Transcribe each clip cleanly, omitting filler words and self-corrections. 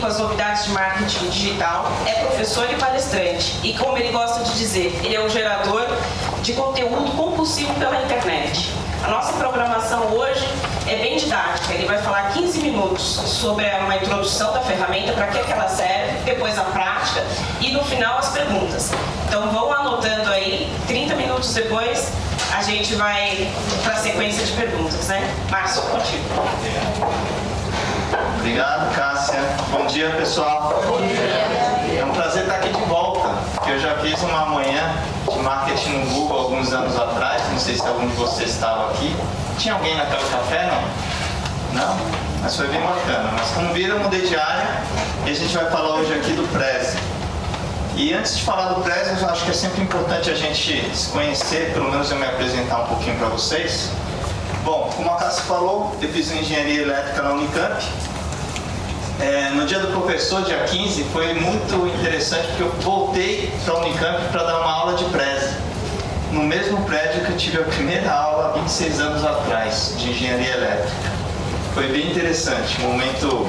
com as novidades de marketing digital, é professor e palestrante. E como ele gosta de dizer, ele é um gerador de conteúdo compulsivo pela internet. A nossa programação hoje é bem didática. Ele vai falar 15 minutos sobre uma introdução da ferramenta, para que ela serve, depois a prática e no final as perguntas. Então vão anotando aí, 30 minutos depois a gente vai para a sequência de perguntas, né? Márcio, contigo. Obrigado, Cássia. Bom dia, pessoal. Bom dia. É um prazer estar aqui de volta, porque eu já fiz uma manhã de marketing no Google alguns anos atrás. Não sei se algum de vocês estava aqui. Tinha alguém naquele café, não? Não? Mas foi bem bacana. Mas como viram, eu mudei de área e a gente vai falar hoje aqui do Prezi. E antes de falar do Prezi, eu acho que é sempre importante a gente se conhecer, pelo menos eu me apresentar um pouquinho para vocês. Bom, como a Cássia falou, eu fiz engenharia elétrica na Unicamp. No dia do professor, dia 15, foi muito interessante porque eu voltei para a Unicamp para dar uma aula de Prezi. No mesmo prédio que eu tive a primeira aula há 26 anos atrás, de engenharia elétrica. Foi bem interessante, um momento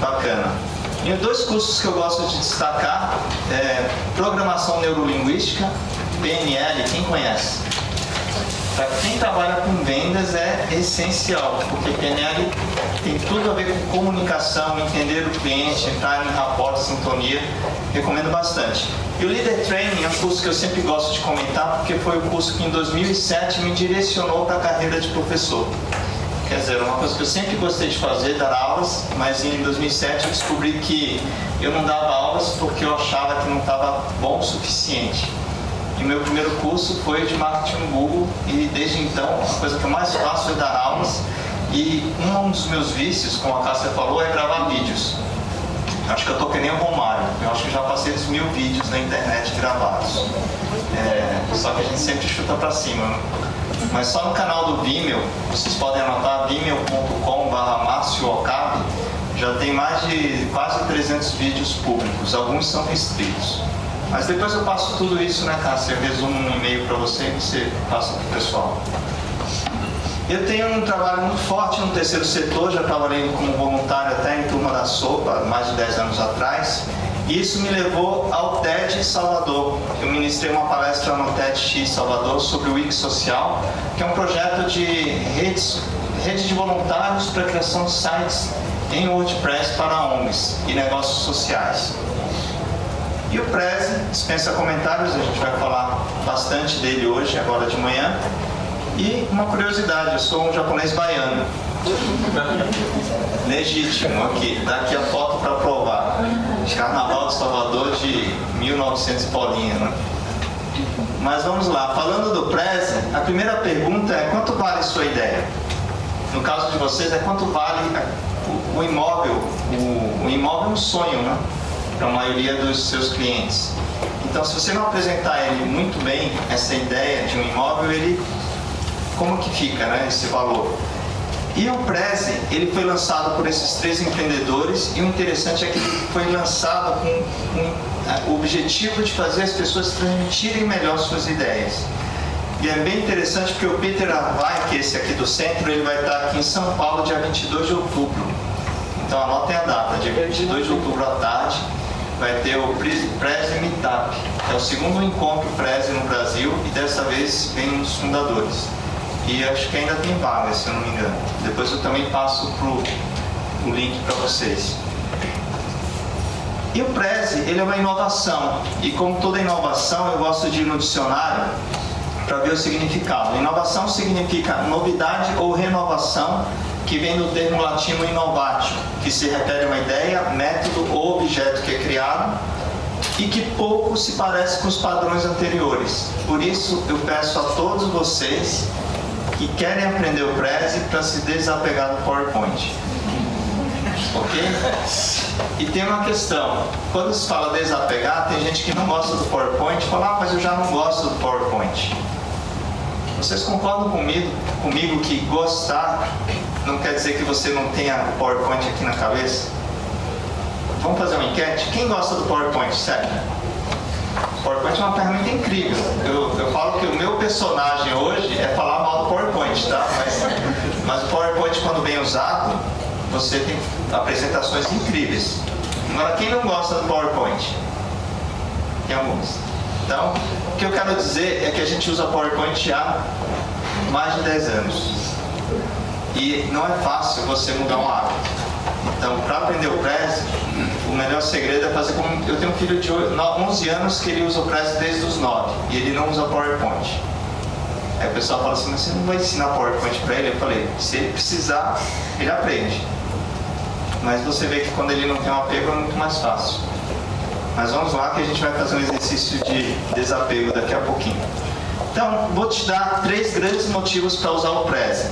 bacana. E dois cursos que eu gosto de destacar é Programação Neurolinguística, PNL, quem conhece? Para quem trabalha com vendas é essencial, porque PNL tem tudo a ver com comunicação, entender o cliente, entrar em rapport, sintonia, recomendo bastante. E o Leader Training é um curso que eu sempre gosto de comentar, porque foi o curso que em 2007 me direcionou para a carreira de professor. Quer dizer, uma coisa que eu sempre gostei de fazer, dar aulas, mas em 2007 eu descobri que eu não dava aulas porque eu achava que não estava bom o suficiente. E meu primeiro curso foi de marketing no Google e desde então a coisa que eu mais faço é dar aulas. E um dos meus vícios, como a Cássia falou, é gravar vídeos. Eu acho que eu tô que nem o Romário. Eu acho que já passei dos 1000 vídeos na internet gravados. Só que a gente sempre chuta para cima, né? Mas só no canal do Vimeo, vocês podem anotar vimeo.com/MárcioOcabe, já tem mais de quase 300 vídeos públicos, alguns são restritos. Mas depois eu passo tudo isso, né, Cássia? Eu resumo um e-mail para você e você passa para o pessoal. Eu tenho um trabalho muito forte no terceiro setor, já trabalhei como voluntário até em Turma da Sopa, mais de 10 anos atrás. E isso me levou ao TED Salvador. Eu ministrei uma palestra no TEDx Salvador sobre o Wix Social, que é um projeto de rede de voluntários para a criação de sites em WordPress para ONGs e negócios sociais. E o Prezi dispensa comentários, a gente vai falar bastante dele hoje, agora de manhã. E uma curiosidade, eu sou um japonês baiano. Legítimo, aqui, tá aqui a foto para provar. Carnaval de Salvador de 1900 Paulinha, né? Mas vamos lá, falando do Prezi, a primeira pergunta é: quanto vale sua ideia? No caso de vocês, é quanto vale o imóvel? O imóvel é um sonho, né? Para a maioria dos seus clientes. Então, se você não apresentar ele muito bem, essa ideia de um imóvel, ele, como que fica, né, esse valor? E o Prezi, ele foi lançado por esses 3 empreendedores, e o interessante é que ele foi lançado com o objetivo de fazer as pessoas transmitirem melhor suas ideias. E é bem interessante porque o Peter Arvai, que é esse aqui do centro, ele vai estar aqui em São Paulo dia 22 de outubro. Então anotem a data, dia 22 de outubro à tarde, vai ter o Prezi Meetup. É o segundo encontro Prezi no Brasil e dessa vez vem um dos fundadores. E acho que ainda tem vaga, se eu não me engano. Depois eu também passo o link para vocês. E o Prezi, ele é uma inovação. E como toda inovação, eu gosto de ir no dicionário para ver o significado. Inovação significa novidade ou renovação, que vem do termo latino innovatio, que se refere a uma ideia, método ou objeto que é criado e que pouco se parece com os padrões anteriores. Por isso, eu peço a todos vocês que querem aprender o Prezi para se desapegar do PowerPoint. Ok? E tem uma questão. Quando se fala desapegar, tem gente que não gosta do PowerPoint e fala: mas eu já não gosto do PowerPoint. Vocês concordam comigo que gostar não quer dizer que você não tenha o PowerPoint aqui na cabeça? Vamos fazer uma enquete? Quem gosta do PowerPoint, sério? O PowerPoint é uma ferramenta incrível. Eu falo que o meu personagem hoje é falar mal do PowerPoint, tá? Mas o PowerPoint, quando bem usado, você tem apresentações incríveis. Agora, quem não gosta do PowerPoint? Tem alguns. Então, o que eu quero dizer é que a gente usa PowerPoint há mais de 10 anos. E não é fácil você mudar um hábito. Então, para aprender o Prezi, o melhor segredo é fazer como... Eu tenho um filho de 11 anos que ele usa o Prezi desde os 9 e ele não usa PowerPoint. Aí o pessoal fala assim, mas você não vai ensinar PowerPoint para ele? Eu falei, se ele precisar, ele aprende. Mas você vê que quando ele não tem um apego é muito mais fácil. Mas vamos lá que a gente vai fazer um exercício de desapego daqui a pouquinho. Então, vou te dar 3 grandes motivos para usar o Prezi.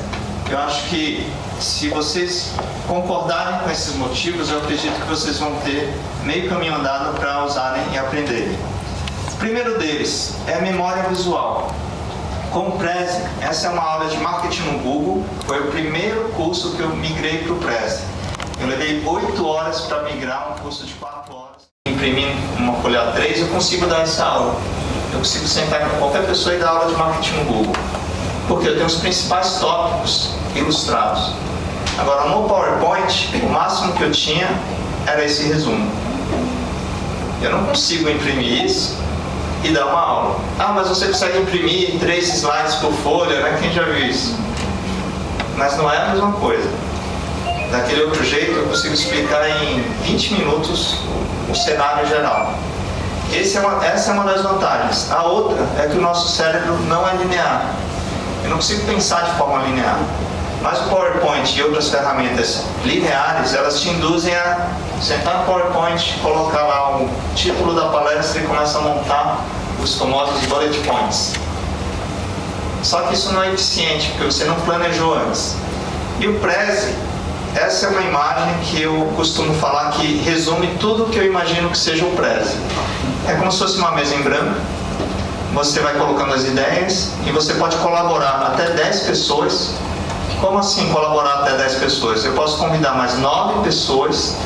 Eu acho que se vocês concordarem com esses motivos, eu acredito que vocês vão ter meio caminho andado para usarem e aprenderem. O primeiro deles é a memória visual. Com o Prezi, essa é uma aula de marketing no Google, foi o primeiro curso que eu migrei para o Prezi. Eu levei 8 horas para migrar um curso de 4 horas. Imprimindo uma folha A3, eu consigo dar essa aula. Eu consigo sentar com qualquer pessoa e dar aula de marketing no Google. Porque eu tenho os principais tópicos ilustrados. Agora, no PowerPoint, o máximo que eu tinha era esse resumo. Eu não consigo imprimir isso e dar uma aula. Ah, mas você consegue imprimir 3 slides por folha, né? Quem já viu isso? Mas não é a mesma coisa. Daquele outro jeito, eu consigo explicar em 20 minutos o cenário geral. Essa é uma das vantagens. A outra é que o nosso cérebro não é linear. Eu não consigo pensar de forma linear. Mas o PowerPoint e outras ferramentas lineares, elas te induzem a sentar no PowerPoint, colocar lá o título da palestra e começar a montar os famosos bullet points. Só que isso não é eficiente, porque você não planejou antes. E o Prezi, essa é uma imagem que eu costumo falar que resume tudo o que eu imagino que seja o Prezi. É como se fosse uma mesa em branco. Você vai colocando as ideias e você pode colaborar até 10 pessoas. Como assim colaborar até 10 pessoas? Eu posso convidar mais 9 pessoas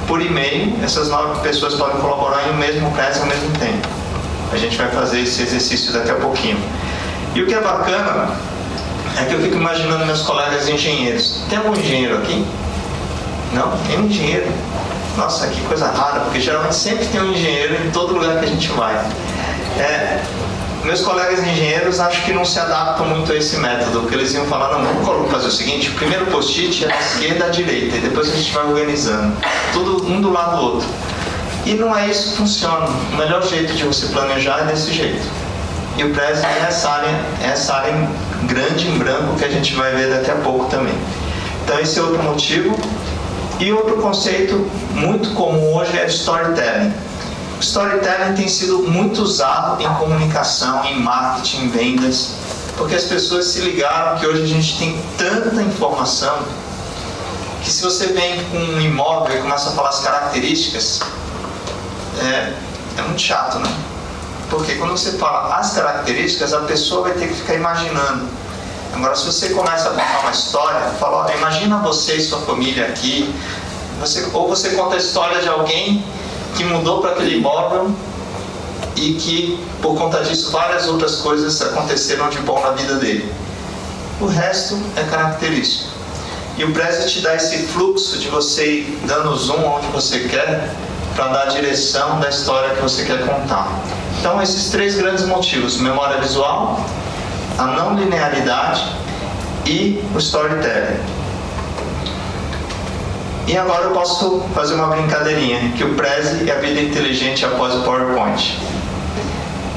por e-mail. Essas 9 pessoas podem colaborar em um mesmo Prezi ao mesmo tempo. A gente vai fazer esse exercício daqui a pouquinho. E o que é bacana é que eu fico imaginando meus colegas engenheiros. Tem algum engenheiro aqui? Não? Tem um engenheiro? Nossa, que coisa rara, porque geralmente sempre tem um engenheiro em todo lugar que a gente vai. Meus colegas engenheiros acho que não se adaptam muito a esse método, porque eles iam falar, não, vamos fazer o seguinte, o primeiro post-it é da esquerda à direita, e depois a gente vai organizando, tudo um do lado do outro. E não é isso que funciona. O melhor jeito de você planejar é desse jeito. E o Prezi é essa área grande em branco que a gente vai ver daqui a pouco também. Então esse é outro motivo. E outro conceito muito comum hoje é storytelling. O storytelling tem sido muito usado em comunicação, em marketing, em vendas, porque as pessoas se ligaram que hoje a gente tem tanta informação que se você vem com um imóvel e começa a falar as características, é muito chato, né? Porque quando você fala as características, a pessoa vai ter que ficar imaginando. Agora, se você começa a contar uma história, fala, olha, imagina você e sua família aqui, ou você conta a história de alguém que mudou para aquele imóvel e que, por conta disso, várias outras coisas aconteceram de bom na vida dele. O resto é característico. E o Prezi te dá esse fluxo de você ir dando zoom onde você quer para dar a direção da história que você quer contar. Então, esses 3 grandes motivos: memória visual, a não linearidade e o storytelling. E agora eu posso fazer uma brincadeirinha, que o Prezi é a vida inteligente após o PowerPoint.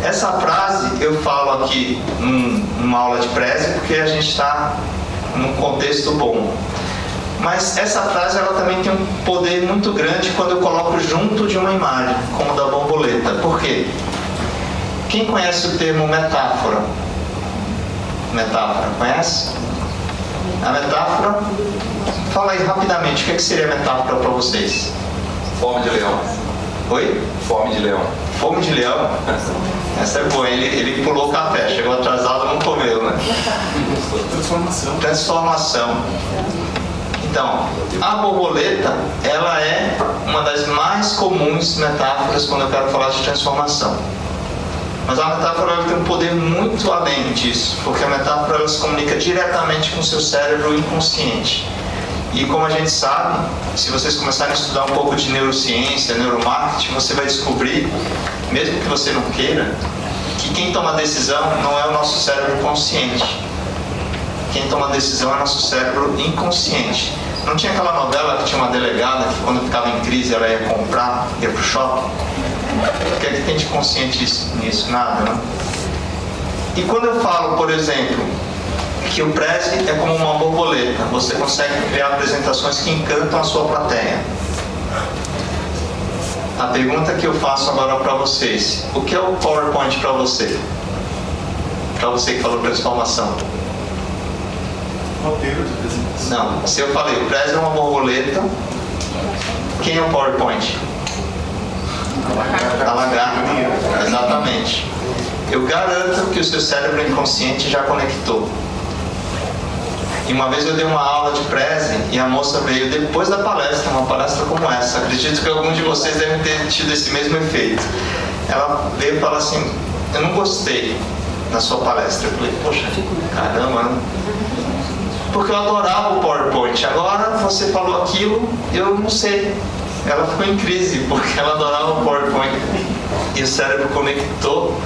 Essa frase eu falo aqui numa aula de Prezi porque a gente está num contexto bom. Mas essa frase ela também tem um poder muito grande quando eu coloco junto de uma imagem, como da borboleta. Por quê? Quem conhece o termo metáfora? Metáfora, conhece? A metáfora, fala aí rapidamente, o que seria metáfora para vocês? Fome de leão. Oi? Fome de leão. Fome de leão? Essa é boa, ele pulou o café, chegou atrasado, não comeu, né? Transformação. Então, a borboleta, ela é uma das mais comuns metáforas quando eu quero falar de transformação. Mas a metáfora ela tem um poder muito além disso, porque a metáfora ela se comunica diretamente com o seu cérebro inconsciente. E como a gente sabe, se vocês começarem a estudar um pouco de neurociência, neuromarketing, você vai descobrir, mesmo que você não queira, que quem toma a decisão não é o nosso cérebro consciente. Quem toma a decisão é o nosso cérebro inconsciente. Não tinha aquela novela que tinha uma delegada que quando ficava em crise ela ia comprar, ia pro shopping? O que é que tem de consciente nisso? Nada, né? E quando eu falo, por exemplo, que o Prezi é como uma borboleta, você consegue criar apresentações que encantam a sua plateia. A pergunta que eu faço agora para vocês: o que é o PowerPoint para você? Para você que falou transformação. Roteiro de apresentação. Não, se eu falei o Prezi é uma borboleta, quem é o PowerPoint? A lagarta. Exatamente. Eu garanto que o seu cérebro inconsciente já conectou. E uma vez eu dei uma aula de Prezi e a moça veio depois da palestra, uma palestra como essa. Acredito que alguns de vocês devem ter tido esse mesmo efeito. Ela veio e falou assim: eu não gostei da sua palestra. Eu falei: poxa, caramba, né? Porque eu adorava o PowerPoint. Agora você falou aquilo, eu não sei. Ela ficou em crise porque ela adorava o PowerPoint. E o cérebro conectou.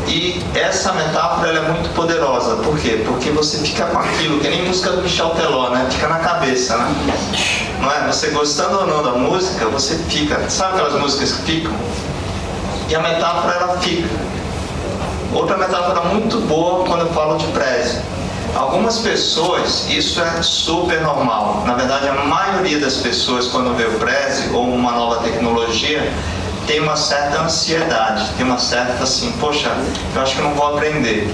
E essa metáfora ela é muito poderosa. Por quê? Porque você fica com aquilo, que nem música do Michel Teló, né? Fica na cabeça, né? Não é? Você gostando ou não da música, você fica. Sabe aquelas músicas que ficam? E a metáfora ela fica. Outra metáfora muito boa quando eu falo de Prezi. Algumas pessoas, isso é super normal. Na verdade, a maioria das pessoas, quando vê o Prezi ou uma nova tecnologia, tem uma certa ansiedade, tem uma certa assim, poxa, eu acho que não vou aprender.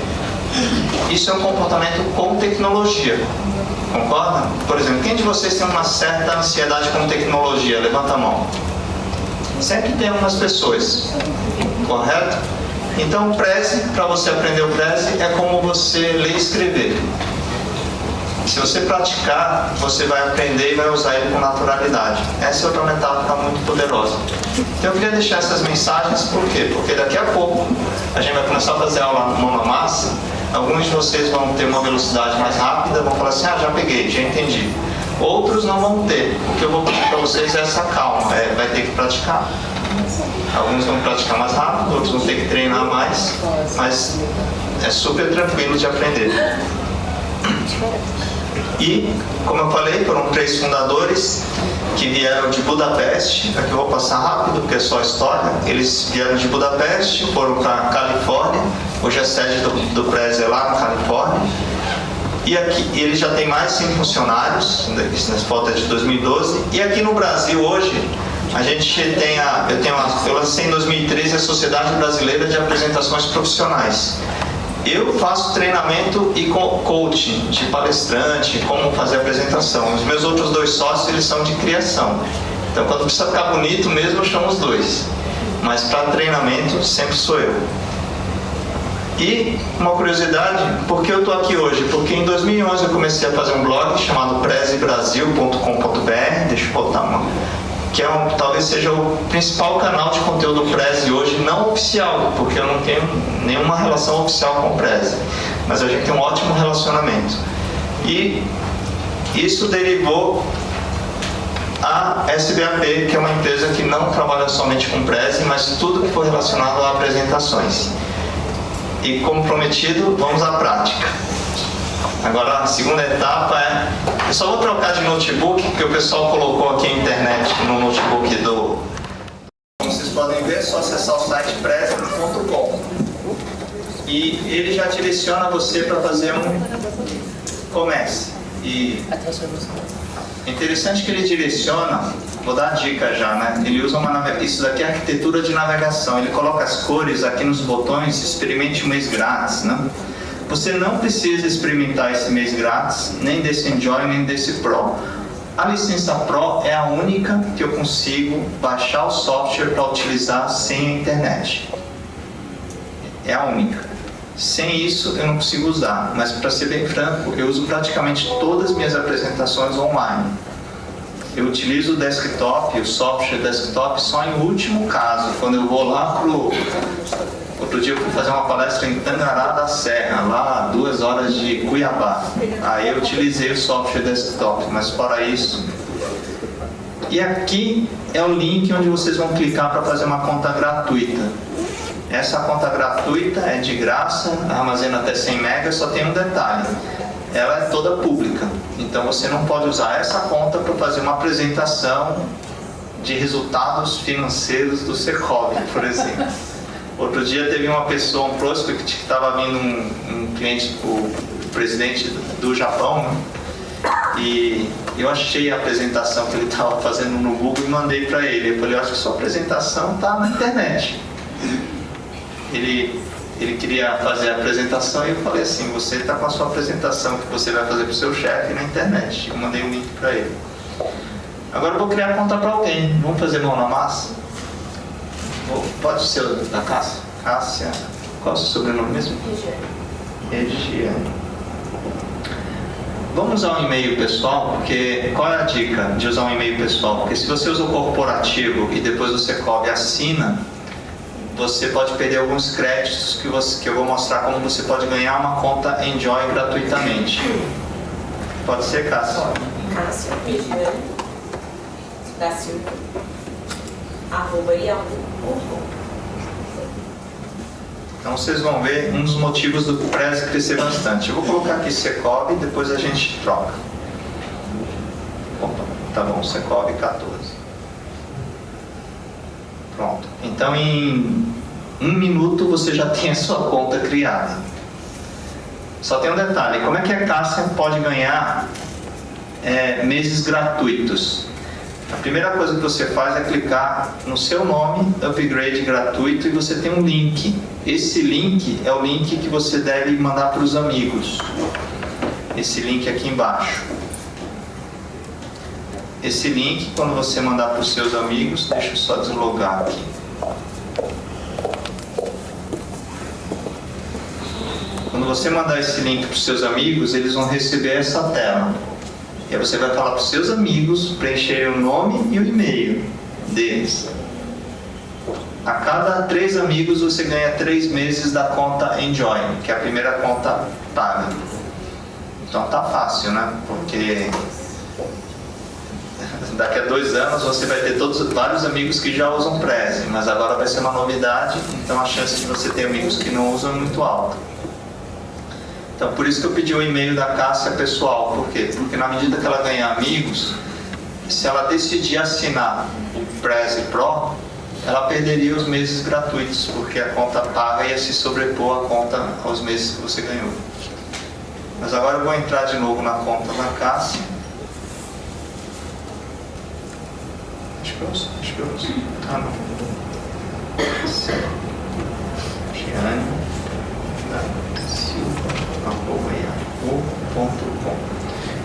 Isso é um comportamento com tecnologia, concorda? Por exemplo, quem de vocês tem uma certa ansiedade com tecnologia? Levanta a mão. Sempre tem algumas pessoas, correto? Então o Prezi, para você aprender o Prezi, é como você ler e escrever. Se você praticar, você vai aprender e vai usar ele com naturalidade. Essa é outra metáfora muito poderosa. Então eu queria deixar essas mensagens, por quê? Porque daqui a pouco a gente vai começar a fazer aula mão na massa. Alguns de vocês vão ter uma velocidade mais rápida, vão falar assim: ah, já peguei, já entendi. Outros não vão ter. O que eu vou pedir para vocês é essa calma, vai ter que praticar. Alguns vão praticar mais rápido, outros vão ter que treinar mais, mas é super tranquilo de aprender. E, como eu falei, foram 3 fundadores que vieram de Budapeste. Aqui eu vou passar rápido, porque é só história. Eles vieram de Budapeste, foram para a Califórnia. Hoje a sede do Prezi é lá na Califórnia. E aqui ele já tem mais 100 funcionários, nessa foto é de 2012. E aqui no Brasil hoje, a gente tem eu lancei em 2013 a Sociedade Brasileira de Apresentações Profissionais. Eu faço treinamento e coaching de palestrante, como fazer apresentação. Os meus outros 2 sócios, eles são de criação. Então, quando precisa ficar bonito mesmo, eu chamo os 2. Mas para treinamento, sempre sou eu. E uma curiosidade, por que eu estou aqui hoje? Porque em 2011 eu comecei a fazer um blog chamado prezibrasil.com.br. Deixa eu botar uma... que talvez seja o principal canal de conteúdo Prezi hoje, não oficial, porque eu não tenho nenhuma relação oficial com o Prezi, mas a gente tem um ótimo relacionamento. E isso derivou a SBAP, que é uma empresa que não trabalha somente com Prezi, mas tudo que for relacionado a apresentações. E como prometido, vamos à prática. Agora a segunda etapa é... Eu só vou trocar de notebook, porque o pessoal colocou aqui a internet no notebook do... Como vocês podem ver, é só acessar o site prezi.com. E ele já direciona você para fazer um comércio. E é interessante que ele direciona, vou dar a dica já, né? Ele usa isso daqui é arquitetura de navegação. Ele coloca as cores aqui nos botões, experimente um mês grátis, né? Você não precisa experimentar esse mês grátis, nem desse Enjoy, nem desse Pro. A licença Pro é a única que eu consigo baixar o software para utilizar sem a internet. É a única. Sem isso eu não consigo usar, mas para ser bem franco, eu uso praticamente todas as minhas apresentações online. Eu utilizo o desktop, o software desktop, só em último caso, quando eu vou lá pro Outro dia eu fui fazer uma palestra em Tangará da Serra, lá a 2 horas de Cuiabá. Aí eu utilizei o software desktop, mas fora isso... E aqui é o link onde vocês vão clicar para fazer uma conta gratuita. Essa conta gratuita é de graça, armazena até 100 MB, só tem um detalhe. Ela é toda pública, então você não pode usar essa conta para fazer uma apresentação de resultados financeiros do Secov, por exemplo. Outro dia teve uma pessoa, um prospect, que estava vindo um cliente, o presidente do Japão, né? E eu achei a apresentação que ele estava fazendo no Google e mandei para ele. Eu falei, eu acho que sua apresentação está na internet. Ele queria fazer a apresentação e eu falei assim, você está com a sua apresentação que você vai fazer para o seu chefe na internet. Eu mandei um link para ele. Agora eu vou criar conta para alguém. Vamos fazer mão na massa? Pode ser da Cássia? Cássia. Qual é o seu sobrenome mesmo? Regiane. Vamos usar um e-mail pessoal, porque qual é a dica de usar um e-mail pessoal? Porque se você usa o corporativo e depois o Secov assina, você pode perder alguns créditos que eu vou mostrar como você pode ganhar uma conta Enjoy gratuitamente. Pode ser, Cássia? Cássia Regiane da Silva @yahoo.com. Então vocês vão ver um dos motivos do Prezi crescer bastante. Eu vou colocar aqui Secov e depois a gente troca. Opa, tá bom, Secov 14. Pronto. Então em 1 minuto você já tem a sua conta criada. Só tem um detalhe, como é que a Cássia pode ganhar meses gratuitos? A primeira coisa que você faz é clicar no seu nome, upgrade gratuito, e você tem um link. Esse link é o link que você deve mandar para os amigos. Esse link aqui embaixo. Esse link, quando você mandar para os seus amigos, deixa eu só deslogar aqui. Quando você mandar esse link para os seus amigos, eles vão receber essa tela. E aí você vai falar para os seus amigos preencherem o nome e o e-mail deles. A cada 3 amigos você ganha 3 meses da conta Enjoy, que é a primeira conta paga. Então tá fácil, né? Porque daqui a 2 anos você vai ter vários amigos que já usam Prezi, mas agora vai ser uma novidade, então a chance de você ter amigos que não usam é muito alta. Então por isso que eu pedi o e-mail da Cássia pessoal. Por quê? Porque na medida que ela ganhar amigos, se ela decidir assinar o Prezi Pro, ela perderia os meses gratuitos, porque a conta paga ia se sobrepor a conta aos meses que você ganhou. Mas agora eu vou entrar de novo na conta da Cássia. Acho que eu uso. Ah, não. Giane da Silva @yahoo.com.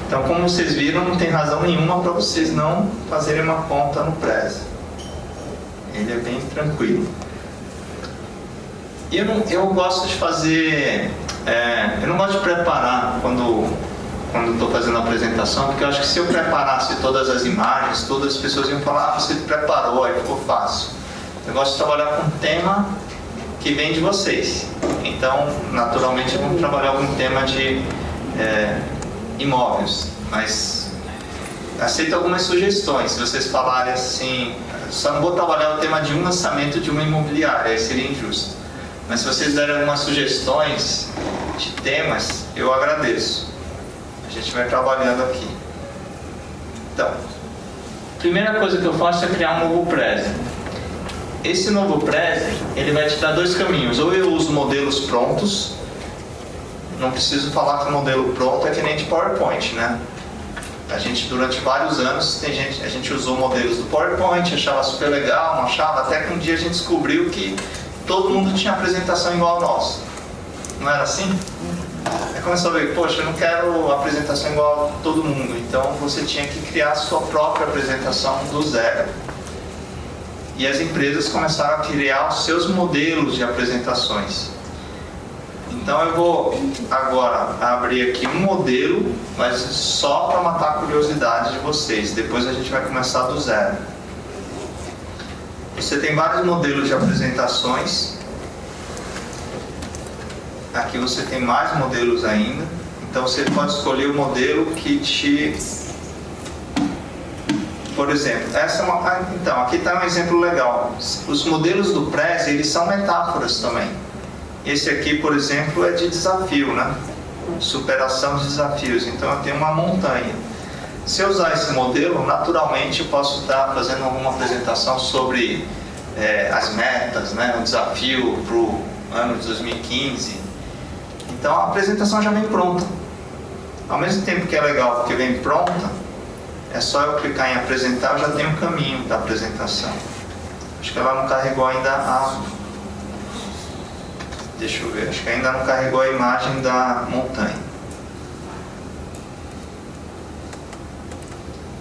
Então, como vocês viram, não tem razão nenhuma para vocês não fazerem uma conta no Prezi. Ele é bem tranquilo. E eu gosto de fazer... eu não gosto de preparar quando estou fazendo a apresentação, porque eu acho que se eu preparasse todas as imagens, todas as pessoas iam falar, você preparou, aí ficou fácil. Eu gosto de trabalhar com um tema que vem de vocês. Então, naturalmente, vamos trabalhar com um tema de imóveis, mas aceito algumas sugestões. Se vocês falarem assim, só não vou trabalhar o tema de um lançamento de uma imobiliária, aí seria injusto. Mas se vocês derem algumas sugestões de temas, eu agradeço. A gente vai trabalhando aqui. Então, a primeira coisa que eu faço é criar um novo Prezi. Esse novo Prezi, ele vai te dar 2 caminhos. Ou eu uso modelos prontos. Não preciso falar que o modelo pronto é que nem de PowerPoint, né? A gente, durante vários anos, a gente usou modelos do PowerPoint, achava super legal, não achava, até que um dia a gente descobriu que todo mundo tinha apresentação igual a nossa. Não era assim? Aí começou a ver, poxa, eu não quero apresentação igual a todo mundo. Então você tinha que criar a sua própria apresentação do zero. E as empresas começaram a criar os seus modelos de apresentações. Então eu vou agora abrir aqui um modelo, mas só para matar a curiosidade de vocês. Depois a gente vai começar do zero. Você tem vários modelos de apresentações. Aqui você tem mais modelos ainda. Então você pode escolher o modelo que te... Por exemplo, essa é uma... Então, aqui está um exemplo legal. Os modelos do Prezi, eles são metáforas também. Esse aqui, por exemplo, é de desafio, né? Superação de desafios. Então eu tenho uma montanha. Se eu usar esse modelo, naturalmente eu posso estar fazendo alguma apresentação sobre as metas, né? O desafio para o ano de 2015. Então a apresentação já vem pronta. Ao mesmo tempo que é legal porque vem pronta, é só eu clicar em apresentar, eu já tenho o caminho da apresentação. Acho que ela não carregou ainda a... Deixa eu ver, acho que ainda não carregou a imagem da montanha.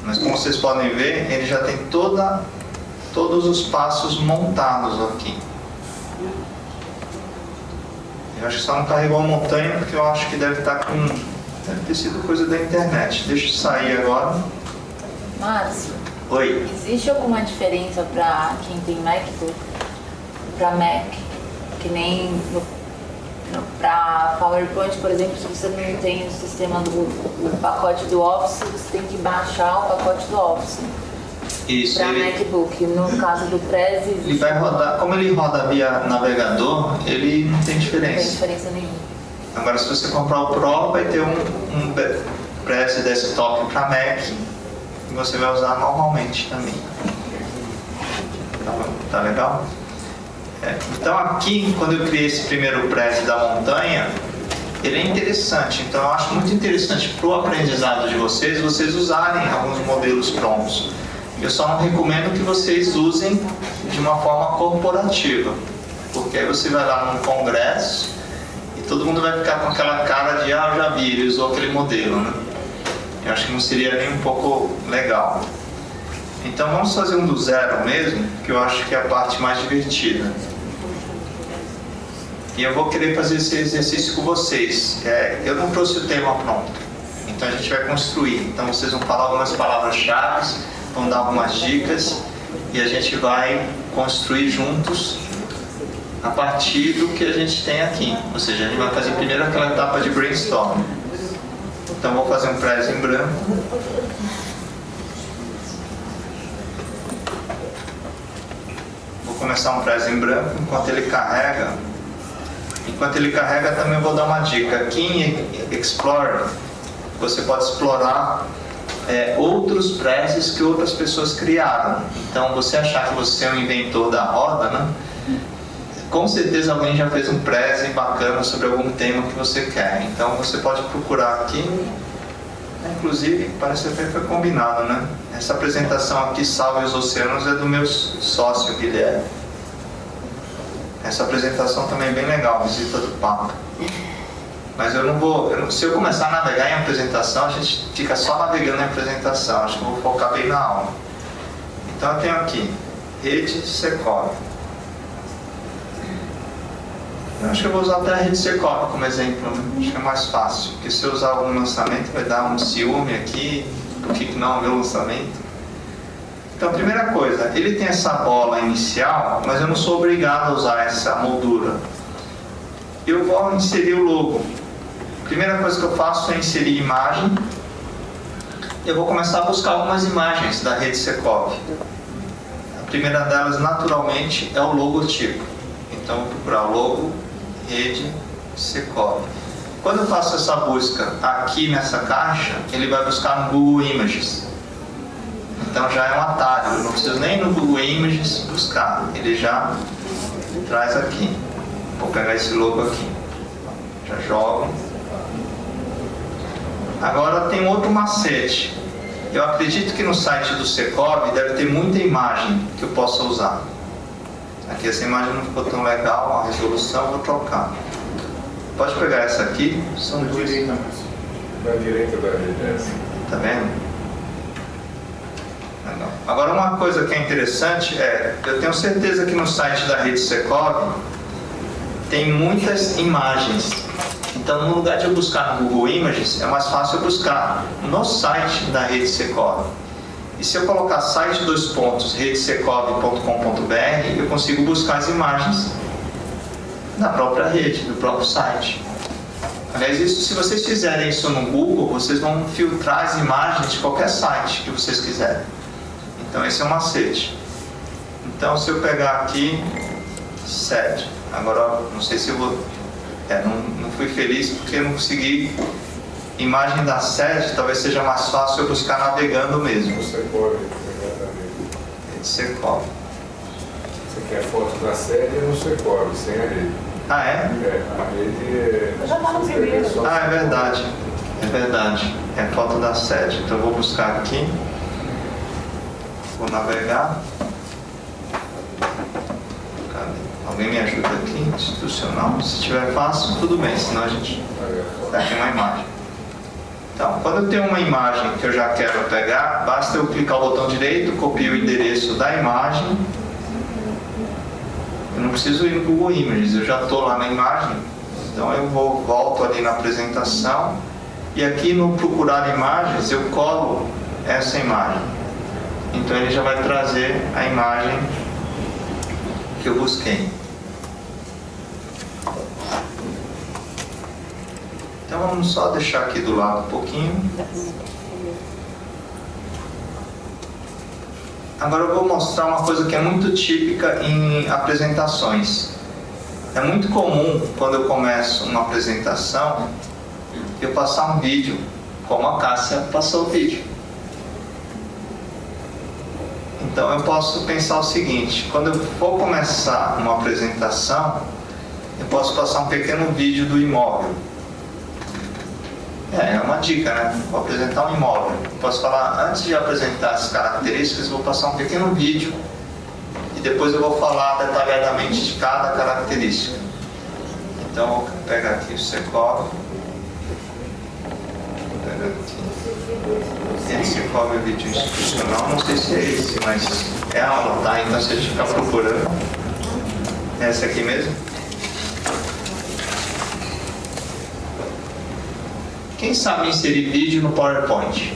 Mas como vocês podem ver, ele já tem todos os passos montados aqui. Eu acho que só não carregou a montanha porque eu acho que deve ter sido coisa da internet. Deixa eu sair agora. Márcio, Oi. existe alguma diferença para quem tem MacBook para Mac? Que nem para PowerPoint, por exemplo, se você não tem o sistema do pacote do Office, você tem que baixar o pacote do Office. Isso. Para MacBook. No caso do Prezi, ele vai rodar, como ele roda via navegador, ele não tem não diferença. tem diferença nenhuma. Agora, se você comprar o Pro, vai ter um Prezi Desktop para Mac e você vai usar normalmente também. Tá legal? Então aqui, quando eu criei esse primeiro Prezi da montanha, ele é interessante. Então eu acho muito interessante para o aprendizado de vocês usarem alguns modelos prontos. Eu só não recomendo que vocês usem de uma forma corporativa, porque aí você vai lá num congresso e todo mundo vai ficar com aquela cara de eu já vi, ele usou aquele modelo, né? Eu acho que não seria nem um pouco legal. Então vamos fazer um do zero mesmo, que eu acho que é a parte mais divertida. E eu vou querer fazer esse exercício com vocês. Eu não trouxe o tema pronto, então a gente vai construir. Então vocês vão falar algumas palavras-chave, vão dar algumas dicas e a gente vai construir juntos a partir do que a gente tem aqui. Ou seja, a gente vai fazer primeiro aquela etapa de brainstorm. Então vou fazer um Prezi em branco. Vou começar um Prezi em branco. Enquanto ele carrega, também eu vou dar uma dica. Aqui em Explorer, você pode explorar outros Prezis que outras pessoas criaram. Então, você achar que você é um inventor da roda, né? Com certeza alguém já fez um Prezi bacana sobre algum tema que você quer. Então, você pode procurar aqui. Inclusive, parece que foi combinado, né? Essa apresentação aqui, Salve os Oceanos, é do meu sócio, Guilherme. Essa apresentação também é bem legal, visita do Papa. Mas eu não vou... se eu começar a navegar em apresentação, a gente fica só navegando em apresentação. Acho que eu vou focar bem na aula. Então eu tenho aqui, rede Secov. Eu acho que eu vou usar até a rede Secov como exemplo, né? Acho que é mais fácil. Porque se eu usar algum lançamento, vai dar um ciúme aqui. Por que não o meu lançamento? Então, primeira coisa, ele tem essa bola inicial, mas eu não sou obrigado a usar essa moldura. Eu vou inserir o logo. A primeira coisa que eu faço é inserir imagem. Eu vou começar a buscar algumas imagens da rede Secov. A primeira delas, naturalmente, é o logotipo. Então, eu vou procurar o logo, rede Secov. Quando eu faço essa busca aqui nessa caixa, ele vai buscar no Google Images. Então já é um atalho, eu não preciso nem no Google Images buscar, ele já traz aqui. Vou pegar esse logo aqui, já jogo. Agora tem outro macete. Eu acredito que no site do Secov deve ter muita imagem que eu possa usar. Aqui essa imagem não ficou tão legal, a resolução eu vou trocar. Pode pegar essa aqui, são duas. Da direita da rede. Tá vendo? Agora uma coisa que é interessante eu tenho certeza que no site da rede Secov tem muitas imagens. Então no lugar de eu buscar no Google Images, é mais fácil eu buscar no site da rede Secov. E se eu colocar site redesecov.com.br, eu consigo buscar as imagens da própria rede, do próprio site. Aliás, isso, se vocês fizerem isso no Google, vocês vão filtrar as imagens de qualquer site que vocês quiserem. Então esse é um macete. Então se eu pegar aqui, sede. Agora, não sei se eu vou... não fui feliz porque não consegui... Imagem da sede, talvez seja mais fácil eu buscar navegando mesmo. Você pode, exatamente. Secov. Você quer foto da sede no Secov, sem a rede. Ah, é? A rede é... Já tá no primeiro. Ah, é verdade. É verdade. É foto da sede. Então eu vou buscar aqui. Vou navegar. Cadê? Alguém me ajuda aqui? Institucional. Se tiver fácil, tudo bem. Senão a gente dá aqui uma imagem. Então, quando eu tenho uma imagem que eu já quero pegar, basta eu clicar o botão direito, copio o endereço da imagem. Eu não preciso ir no Google Images, eu já estou lá na imagem. Então eu volto ali na apresentação e aqui no procurar imagens eu colo essa imagem. Então ele já vai trazer a imagem que eu busquei. Então vamos só deixar aqui do lado um pouquinho. Agora eu vou mostrar uma coisa que é muito típica em apresentações. É muito comum, quando eu começo uma apresentação, eu passar um vídeo, como a Cássia passou o vídeo. Então eu posso pensar o seguinte, quando eu for começar uma apresentação, eu posso passar um pequeno vídeo do imóvel. É uma dica, né? Vou apresentar um imóvel. Posso falar, antes de apresentar as características, vou passar um pequeno vídeo e depois eu vou falar detalhadamente de cada característica. Então, eu vou pegar aqui o Secov. Vou pegar aqui. Esse Secov é o vídeo institucional. Não sei se é esse, mas é a aula, tá? Então, se a gente ficar procurando, é esse aqui mesmo. Quem sabe inserir vídeo no PowerPoint?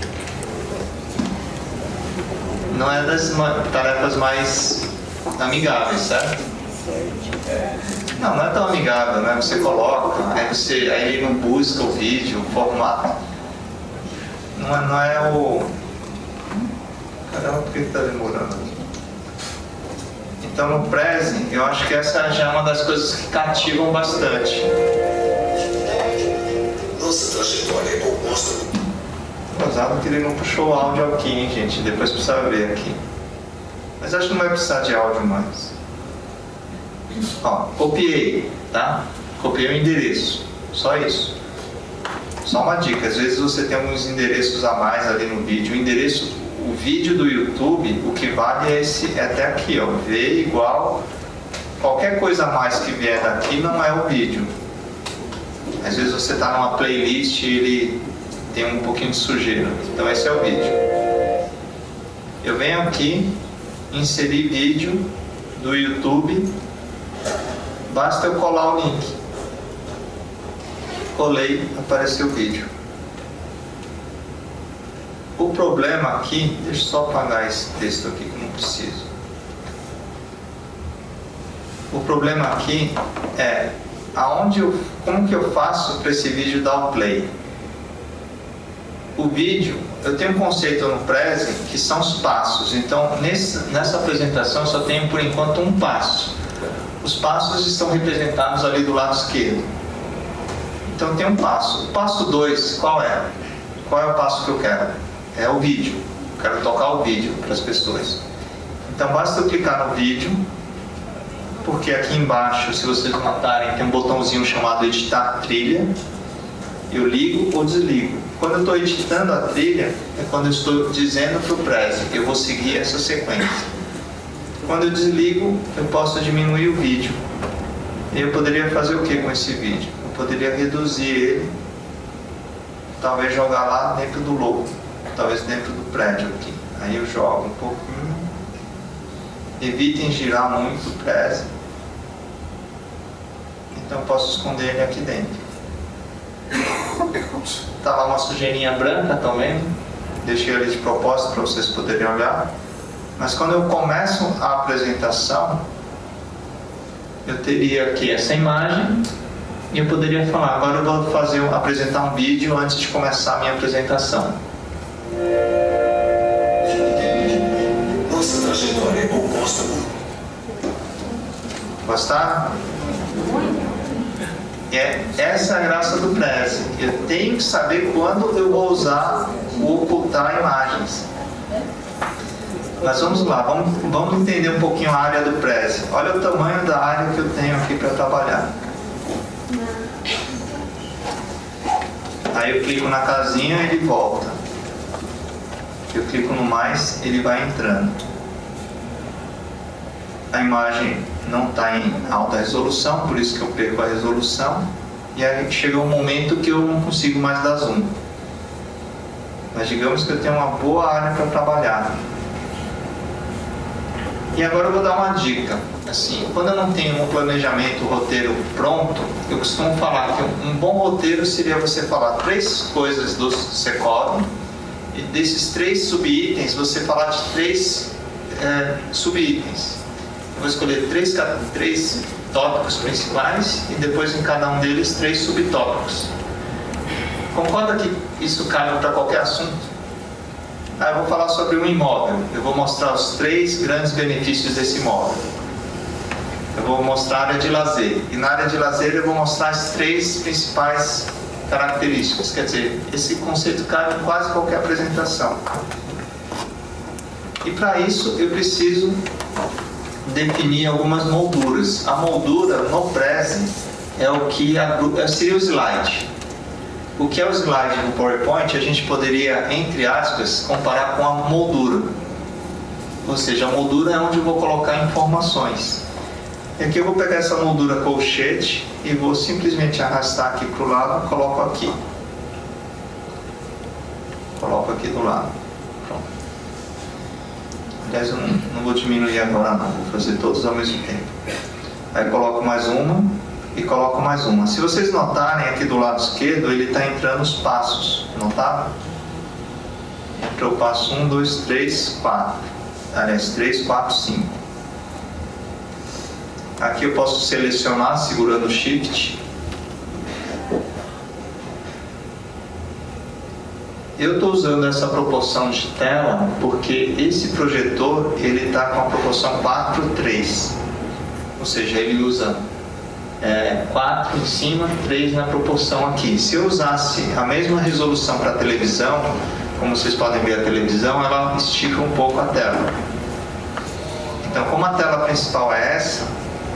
Não é das tarefas mais amigáveis, certo? Não é tão amigável, né? Você coloca, aí ele não busca o vídeo, o formato. Não é o... Caramba, por que está demorando aqui? Então no Prezi, eu acho que essa já é uma das coisas que cativam bastante. Nossa trajetória é composta. Gozado que ele não puxou o áudio aqui, hein, gente? Depois precisa ver aqui. Mas acho que não vai precisar de áudio mais. Ó, copiei, tá? Copiei o endereço. Só isso. Só uma dica. Às vezes você tem alguns endereços a mais ali no vídeo. O vídeo do YouTube, o que vale é esse, é até aqui, ó. V igual. Qualquer coisa a mais que vier daqui não é o vídeo. Às vezes você está numa playlist e ele tem um pouquinho de sujeira. Então esse é o vídeo. Eu venho aqui, inserir vídeo do YouTube. Basta eu colar o link. Colei, apareceu o vídeo. O problema aqui, deixa eu só apagar esse texto aqui que não preciso. O problema aqui é como que eu faço para esse vídeo dar o play? O vídeo, eu tenho um conceito no Prezi que são os passos. Então, nessa apresentação, eu só tenho por enquanto um passo. Os passos estão representados ali do lado esquerdo. Então, tem um passo. O passo 2, qual é? Qual é o passo que eu quero? É o vídeo. Eu quero tocar o vídeo para as pessoas. Então, basta eu clicar no vídeo. Porque aqui embaixo, se vocês notarem, tem um botãozinho chamado editar trilha. Eu ligo ou desligo. Quando eu estou editando a trilha, é quando eu estou dizendo para o Prezi, eu vou seguir essa sequência. Quando eu desligo, eu posso diminuir o vídeo. E eu poderia fazer o que com esse vídeo? Eu poderia reduzir ele, talvez jogar lá dentro do logo, talvez dentro do prédio aqui. Aí eu jogo um pouquinho. Evitem girar muito o Prezi. Então eu posso esconder ele aqui dentro. Tá lá uma sujeirinha branca, estão vendo? Deixei ali de propósito para vocês poderem olhar. Mas quando eu começo a apresentação, eu teria aqui essa imagem E eu poderia falar, agora eu vou apresentar um vídeo antes de começar a minha apresentação. Nossa trajetória é composta por... Gostaram? Essa é a graça do Prezi. Eu tenho que saber quando eu vou usar o ocultar imagens. Mas vamos lá, vamos entender um pouquinho a área do Prezi. Olha o tamanho da área que eu tenho aqui para trabalhar. Aí eu clico na casinha e ele volta. Eu clico no mais, ele vai entrando. A imagem não está em alta resolução, por isso que eu perco a resolução. E aí chega um momento que eu não consigo mais dar zoom. Mas digamos que eu tenho uma boa área para trabalhar. E agora eu vou dar uma dica. Assim, quando eu não tenho um planejamento, um roteiro pronto, eu costumo falar que um bom roteiro seria você falar 3 coisas do Secov, e desses 3 subitens, você falar de 3 subitens. Eu vou escolher 3 tópicos principais e depois em cada um deles 3 subtópicos. Concorda que isso cabe para qualquer assunto? Eu vou falar sobre um imóvel. Eu vou mostrar os 3 grandes benefícios desse imóvel. Eu vou mostrar a área de lazer. E na área de lazer eu vou mostrar as 3 principais características. Quer dizer, esse conceito cabe em quase qualquer apresentação. E para isso eu preciso definir algumas molduras. A moldura no Prezi é o que seria o slide. O que é o slide no PowerPoint, a gente poderia, entre aspas, comparar com a moldura. Ou seja, a moldura é onde eu vou colocar informações. E aqui eu vou pegar essa moldura colchete e vou simplesmente arrastar aqui para o lado e coloco aqui. Coloco aqui do lado. Pronto. Aliás, eu não vou diminuir agora não, vou fazer todos ao mesmo tempo. Aí coloco mais uma e coloco mais uma. Se vocês notarem aqui do lado esquerdo, ele está entrando os passos, notaram? Entrou o passo 1, 2, 3, 4. Aliás, 3, 4, 5. Aqui eu posso selecionar segurando o Shift. Eu estou usando essa proporção de tela porque esse projetor ele está com a proporção 4:3. Ou seja, ele usa 4 em cima, 3 na proporção aqui. Se eu usasse a mesma resolução para a televisão, como vocês podem ver a televisão, ela estica um pouco a tela. Então, como a tela principal é essa,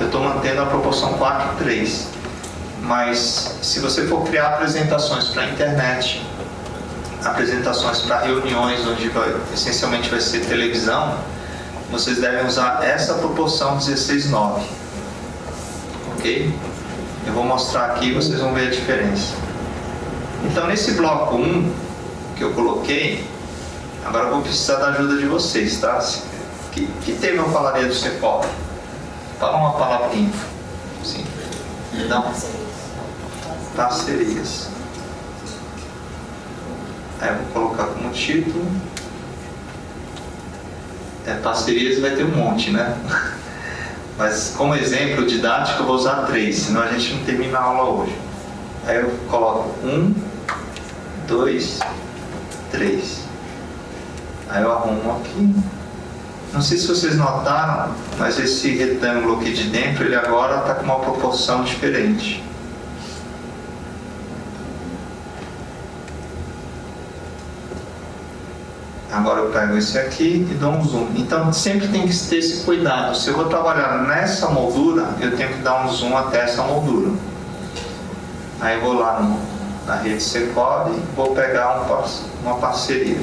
eu estou mantendo a proporção 4:3. Mas se você for criar apresentações para a internet, apresentações para reuniões, onde essencialmente vai ser televisão, vocês devem usar essa proporção 16:9. Ok? Eu vou mostrar aqui e vocês vão ver a diferença. Então, nesse bloco 1 que eu coloquei, agora eu vou precisar da ajuda de vocês, tá? Que tema eu falaria do Secov? Fala uma palavrinha. Sim. Não. Parcerias. Aí eu vou colocar como título. Parcerias vai ter um monte, né? Mas como exemplo didático eu vou usar 3, senão a gente não termina a aula hoje. Aí eu coloco 1, 2, 3. Aí eu arrumo aqui. Não sei se vocês notaram, mas esse retângulo aqui de dentro, ele agora está com uma proporção diferente. Agora eu pego esse aqui e dou um zoom. Então sempre tem que ter esse cuidado. Se eu vou trabalhar nessa moldura, eu tenho que dar um zoom até essa moldura. Aí eu vou lá na rede Secov e vou pegar uma parceria.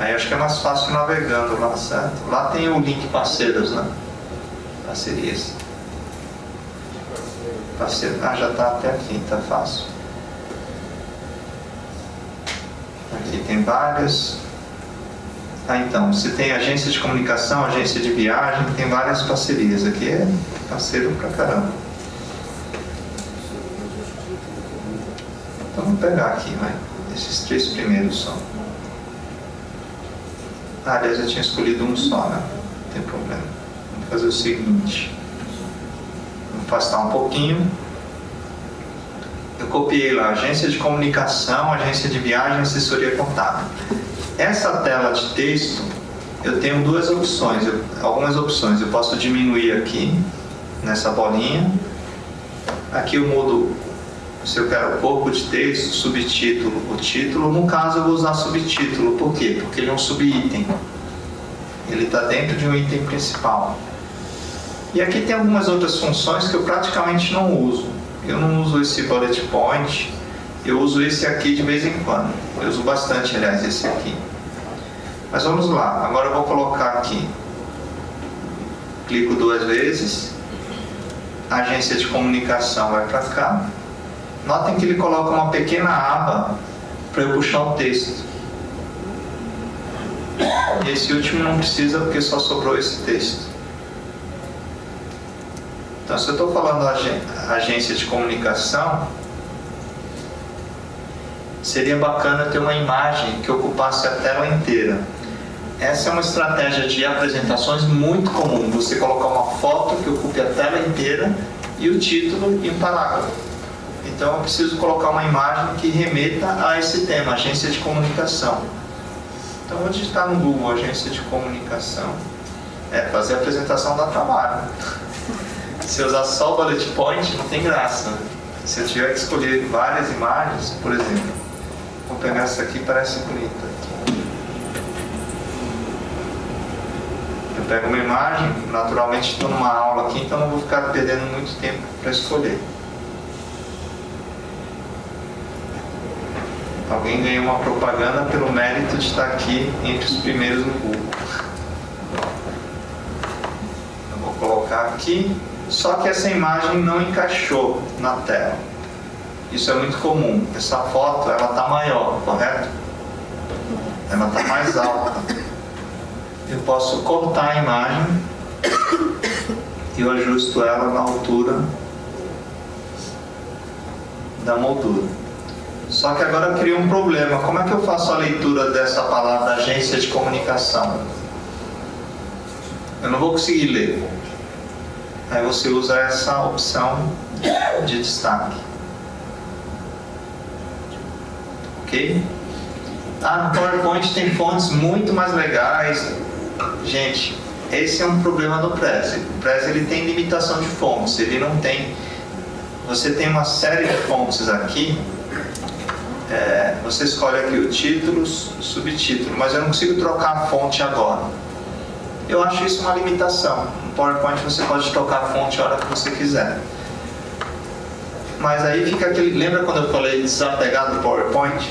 Aí acho que é mais fácil navegando lá, certo? Lá tem o link parceiros, né? Parcerias. Parceiro. Já está até aqui, tá fácil. Aqui tem várias. Então, se tem agência de comunicação, agência de viagem, tem várias parcerias. Aqui é parceiro pra caramba. Então vamos pegar aqui, vai. Esses 3 primeiros só. Aliás, eu tinha escolhido um só, né? Não tem problema. Vamos fazer o seguinte. Vou afastar um pouquinho. copiei lá, agência de comunicação, agência de viagem, assessoria contábil. Essa tela de texto, eu tenho algumas opções. Eu posso diminuir aqui, nessa bolinha. Aqui eu mudo, se eu quero corpo de texto, subtítulo, o título. No caso eu vou usar subtítulo, por quê? Porque ele é um subitem. Ele está dentro de um item principal. E aqui tem algumas outras funções que eu praticamente não uso. Eu não uso esse bullet point, eu uso esse aqui de vez em quando. Eu uso bastante, aliás, esse aqui. Mas vamos lá, agora eu vou colocar aqui. Clico 2 vezes. A agência de comunicação vai para cá. Notem que ele coloca uma pequena aba para eu puxar o texto. E esse último não precisa porque só sobrou esse texto. Então, se eu estou falando agência de comunicação, seria bacana ter uma imagem que ocupasse a tela inteira. Essa é uma estratégia de apresentações muito comum. Você colocar uma foto que ocupe a tela inteira e o título e um parágrafo. Então, eu preciso colocar uma imagem que remeta a esse tema, agência de comunicação. Então, eu vou digitar no Google agência de comunicação. Fazer a apresentação dá trabalho. Se eu usar só o bullet point, não tem graça. Se eu tiver que escolher várias imagens, por exemplo, vou pegar essa aqui, parece bonita. Eu pego uma imagem, naturalmente estou numa aula aqui, então não vou ficar perdendo muito tempo para escolher. Alguém ganhou uma propaganda pelo mérito de estar aqui entre os primeiros no Google. Eu vou colocar aqui. Só que essa imagem não encaixou na tela. Isso é muito comum. Essa foto, ela está maior, correto? Ela está mais alta. Eu posso cortar a imagem e eu ajusto ela na altura da moldura. Só que agora eu crio um problema. Como é que eu faço a leitura dessa palavra agência de comunicação? Eu não vou conseguir ler. Aí você usa essa opção de destaque. Ok? No PowerPoint tem fontes muito mais legais. Gente, esse é um problema do Prezi. O Prezi ele tem limitação de fontes. Ele não tem... Você tem uma série de fontes aqui. Você escolhe aqui o título, subtítulo. Mas eu não consigo trocar a fonte agora. Eu acho isso uma limitação. No PowerPoint você pode trocar a fonte a hora que você quiser. Mas aí fica aquele... Lembra quando eu falei desapegar do PowerPoint?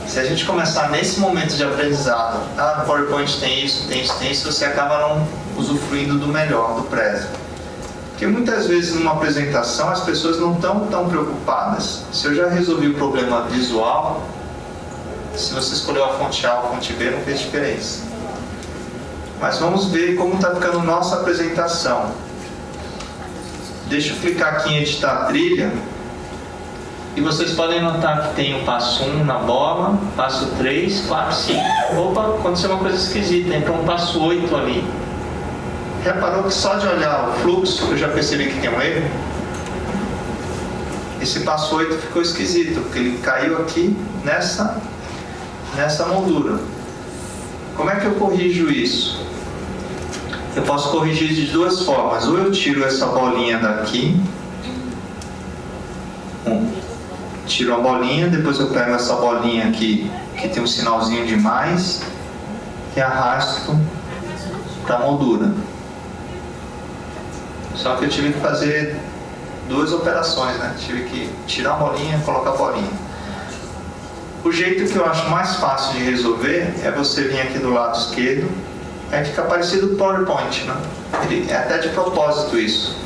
Se a gente começar nesse momento de aprendizado, no PowerPoint tem isso, você acaba não usufruindo do melhor, do Prezi. Porque muitas vezes numa apresentação as pessoas não estão tão preocupadas. Se eu já resolvi o problema visual, se você escolheu a fonte A ou a fonte B, não fez diferença. Mas vamos ver como está ficando nossa apresentação. Deixa eu clicar aqui em editar a trilha. E vocês podem notar que tem o passo 1 na bola, passo 3, 4, 5. Opa, aconteceu uma coisa esquisita, entrou um passo 8 ali. Reparou que só de olhar o fluxo eu já percebi que tem um erro? Esse passo 8 ficou esquisito, porque ele caiu aqui nessa moldura. Como é que eu corrijo isso? Eu posso corrigir de duas formas. Ou eu tiro essa bolinha daqui. Tiro a bolinha, depois eu pego essa bolinha aqui, que tem um sinalzinho de mais, e arrasto para a moldura. Só que eu tive que fazer duas operações, né? Tive que tirar a bolinha e colocar a bolinha. O jeito que eu acho mais fácil de resolver é você vir aqui do lado esquerdo. Aí fica parecido com o PowerPoint, né? É até de propósito isso.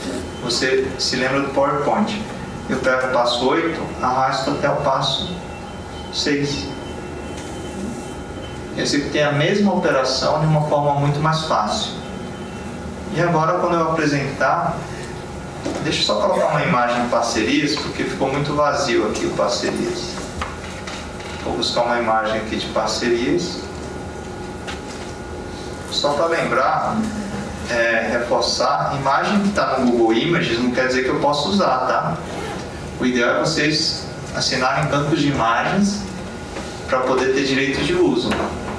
Você se lembra do PowerPoint. Eu pego o passo 8, arrasto até o passo 6. Eu executei a mesma operação de uma forma muito mais fácil. E agora quando eu apresentar, deixa eu só colocar uma imagem de parcerias, porque ficou muito vazio aqui o parcerias. Vou buscar uma imagem aqui de parcerias. Só para lembrar, reforçar, imagem que está no Google Images não quer dizer que eu possa usar, tá? O ideal é vocês assinarem bancos de imagens para poder ter direito de uso.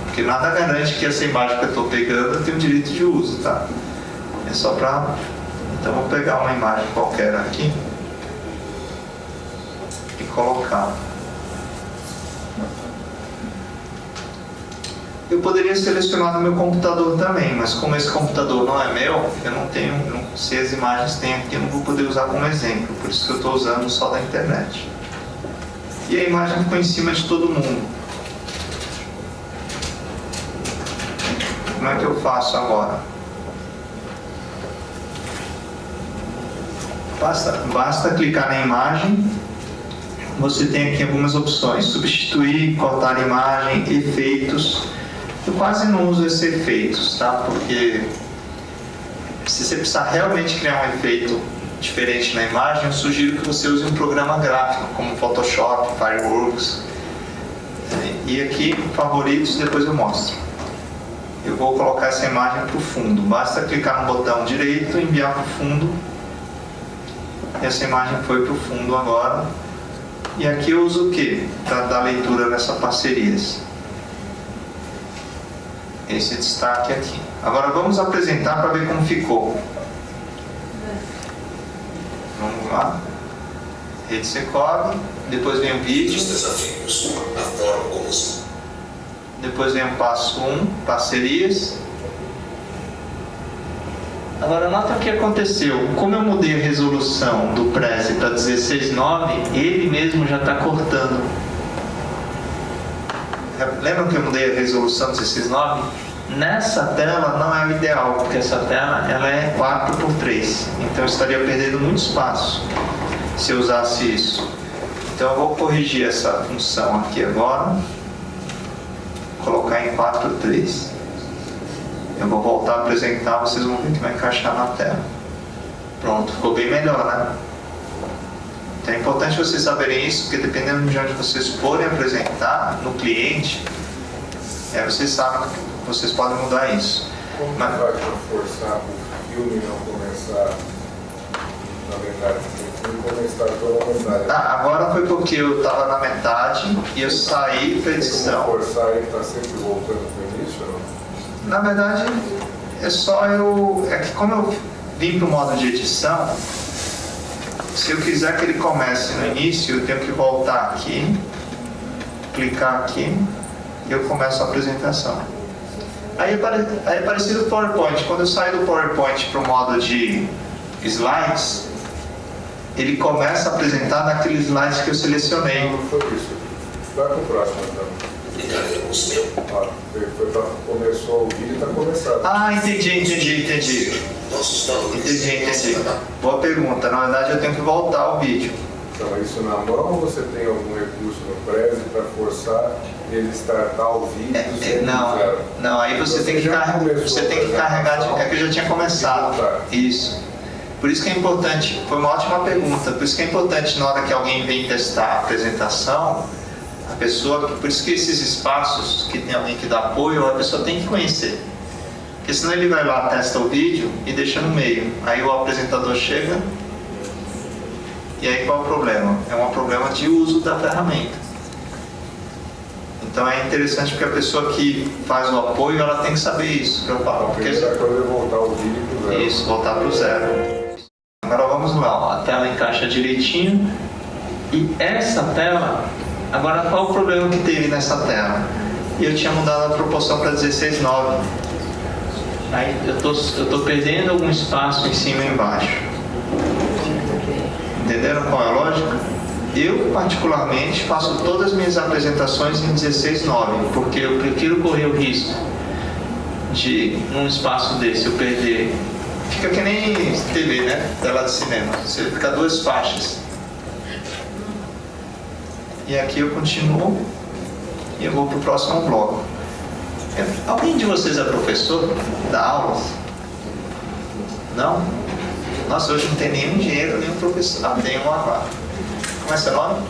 Porque nada garante que essa imagem que eu estou pegando eu tenho direito de uso, tá? É só para... Então vou pegar uma imagem qualquer aqui e colocar. Eu poderia selecionar no meu computador também, mas como esse computador não é meu, eu não tenho, se as imagens tem aqui, eu não vou poder usar como exemplo, por isso que eu estou usando só da internet. E a imagem ficou em cima de todo mundo. Como é que eu faço agora? Basta clicar na imagem. Você tem aqui algumas opções: substituir, cortar a imagem, efeitos. Eu quase não uso esses efeitos, tá? Porque se você precisar realmente criar um efeito diferente na imagem, eu sugiro que você use um programa gráfico, como Photoshop, Fireworks. E aqui, favoritos, depois eu mostro. Eu vou colocar essa imagem para o fundo. Basta clicar no botão direito, enviar para o fundo. E essa imagem foi para o fundo agora. E aqui eu uso o que para dar leitura nessa parcerias? Esse destaque aqui. Agora vamos apresentar para ver como ficou. Vamos lá. Rede Secov. Depois vem o vídeo. Os desafios, a forma como se... Depois vem o passo 1, parcerias. Agora nota o que aconteceu. Como eu mudei a resolução do Prezi para 16:9, ele mesmo já está cortando. Lembram que eu mudei a resolução 16:9? Nessa tela não é o ideal, porque essa tela ela é 4:3. Então eu estaria perdendo muito espaço se eu usasse isso. Então eu vou corrigir essa função aqui agora. Colocar em 4:3. Eu vou voltar a apresentar, vocês vão ver que vai encaixar na tela. Pronto, ficou bem melhor, né? Então é importante vocês saberem isso, porque dependendo de onde vocês forem apresentar, no cliente, vocês sabem que vocês podem mudar isso. Como vai para forçar o filme não começar, na verdade, o filme começar pela metade? Agora foi porque eu estava na metade e eu saí para edição. Como forçar e está sempre voltando para o início, não? Na verdade, é só eu... É que como eu vim para o modo de edição, se eu quiser que ele comece no início, eu tenho que voltar aqui, clicar aqui, e eu começo a apresentação. Aí é parecido com o PowerPoint. Quando eu saio do PowerPoint para o modo de slides, ele começa a apresentar naqueles slides que eu selecionei. Não foi isso. Vai para o próximo, então. Ligaremos meu. Começou o vídeo e está começando. Entendi. Nossos valores. Entendi. Boa pergunta. Na verdade, eu tenho que voltar ao vídeo. Então, isso na mão ou você tem algum recurso no Prezi para forçar ele startar o vídeo? Não, aí você tem que carregar. É que eu já tinha começado. Isso. Por isso que é importante, foi uma ótima pergunta, por isso que é importante na hora que alguém vem testar a apresentação, a pessoa, por isso que esses espaços que tem alguém que dá apoio, a pessoa tem que conhecer. Porque senão ele vai lá, testa o vídeo e deixa no meio. Aí o apresentador chega, e aí qual é o problema? É um problema de uso da ferramenta. Então é interessante porque a pessoa que faz o apoio, ela tem que saber isso. A primeira coisa é voltar o vídeo para o zero. Isso, voltar para o zero. Agora vamos lá, ó. A tela encaixa direitinho. E essa tela, agora qual o problema que teve nessa tela? Eu tinha mudado a proporção para 16:9. Aí eu tô perdendo algum espaço em cima e embaixo. Entenderam qual é a lógica? Eu, particularmente, faço todas as minhas apresentações em 16:9, porque eu prefiro correr o risco de, num espaço desse, eu perder. Fica que nem TV, né? Tela de cinema. Você fica 2 faixas. E aqui eu continuo e eu vou para o próximo bloco. Alguém de vocês é professor? Dá aulas? Não? Nossa, hoje não tem nenhum engenheiro, nenhum professor. Ah, tem uma lá. Como é seu nome?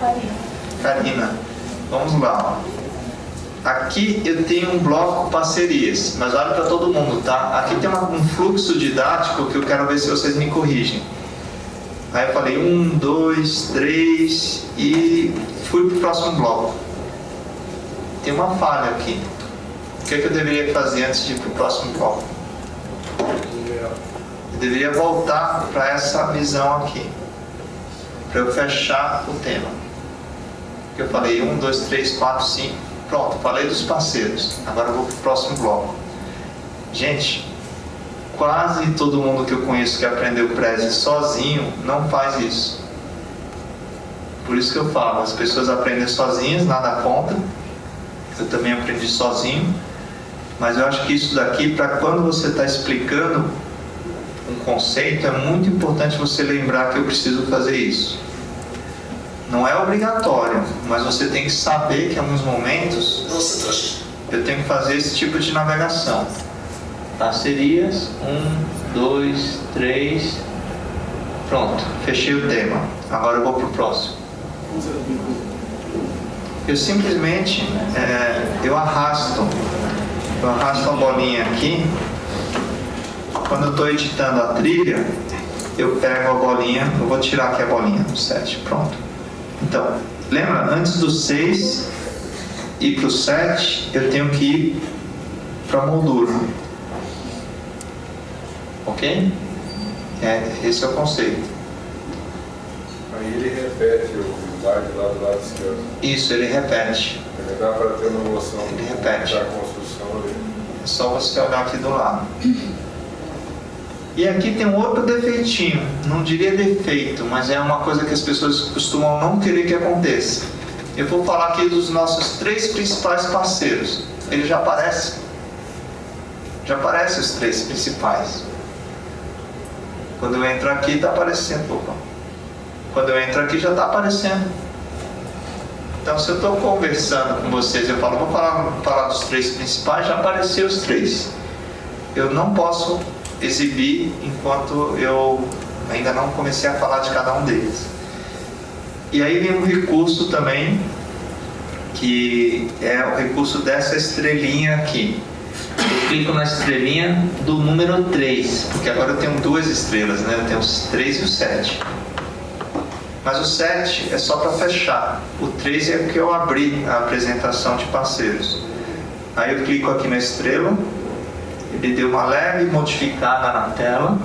Karina. Vamos lá. Aqui eu tenho um bloco parcerias, mas olha para todo mundo, tá? Aqui tem um fluxo didático que eu quero ver se vocês me corrigem. Aí eu falei 1, 2, 3 e fui para o próximo bloco. Tem uma falha aqui. O que é que eu deveria fazer antes de ir para o próximo bloco? Eu deveria voltar para essa visão aqui, para eu fechar o tema. Eu falei 1, 2, 3, 4, 5. Pronto, falei dos parceiros. Agora eu vou para o próximo bloco. Gente, quase todo mundo que eu conheço que aprendeu Prezi sozinho não faz isso. Por isso que eu falo, as pessoas aprendem sozinhas, nada contra. Eu também aprendi sozinho. Mas eu acho que isso daqui, para quando você está explicando um conceito, é muito importante você lembrar que eu preciso fazer isso. Não é obrigatório, mas você tem que saber que em alguns momentos eu tenho que fazer esse tipo de navegação. Parcerias, 1, 2, 3. Pronto, fechei o tema. Agora eu vou para o próximo. Eu simplesmente eu arrasto a bolinha aqui. Quando eu estou editando a trilha, eu pego a bolinha, eu vou tirar aqui a bolinha do 7, pronto. Então, lembra, antes do 6 e para o 7, eu tenho que ir para a moldura. Ok? Esse é o conceito. Aí ele repete o slide lá do lado esquerdo. Isso, ele repete. Ele dá para ter uma noção Ele repete. da construção ali. É só você olhar aqui do lado. E aqui tem um outro defeitinho. Não diria defeito, mas é uma coisa que as pessoas costumam não querer que aconteça. Eu vou falar aqui dos nossos 3 principais parceiros. Ele já aparece. Já aparecem os 3 principais. Quando eu entro aqui, está aparecendo. Opa. Quando eu entro aqui, já está aparecendo. Então, se eu estou conversando com vocês, eu falo, vou falar dos 3 principais, já apareceu os 3. Eu não posso exibir enquanto eu ainda não comecei a falar de cada um deles. E aí vem um recurso também, que é o recurso dessa estrelinha aqui. Eu clico na estrelinha do número 3, porque agora eu tenho 2 estrelas, né? Eu tenho os 3 e o 7. Mas o 7 é só para fechar. O 3 é que eu abri a apresentação de parceiros. Aí eu clico aqui na estrela, ele deu uma leve modificada na tela,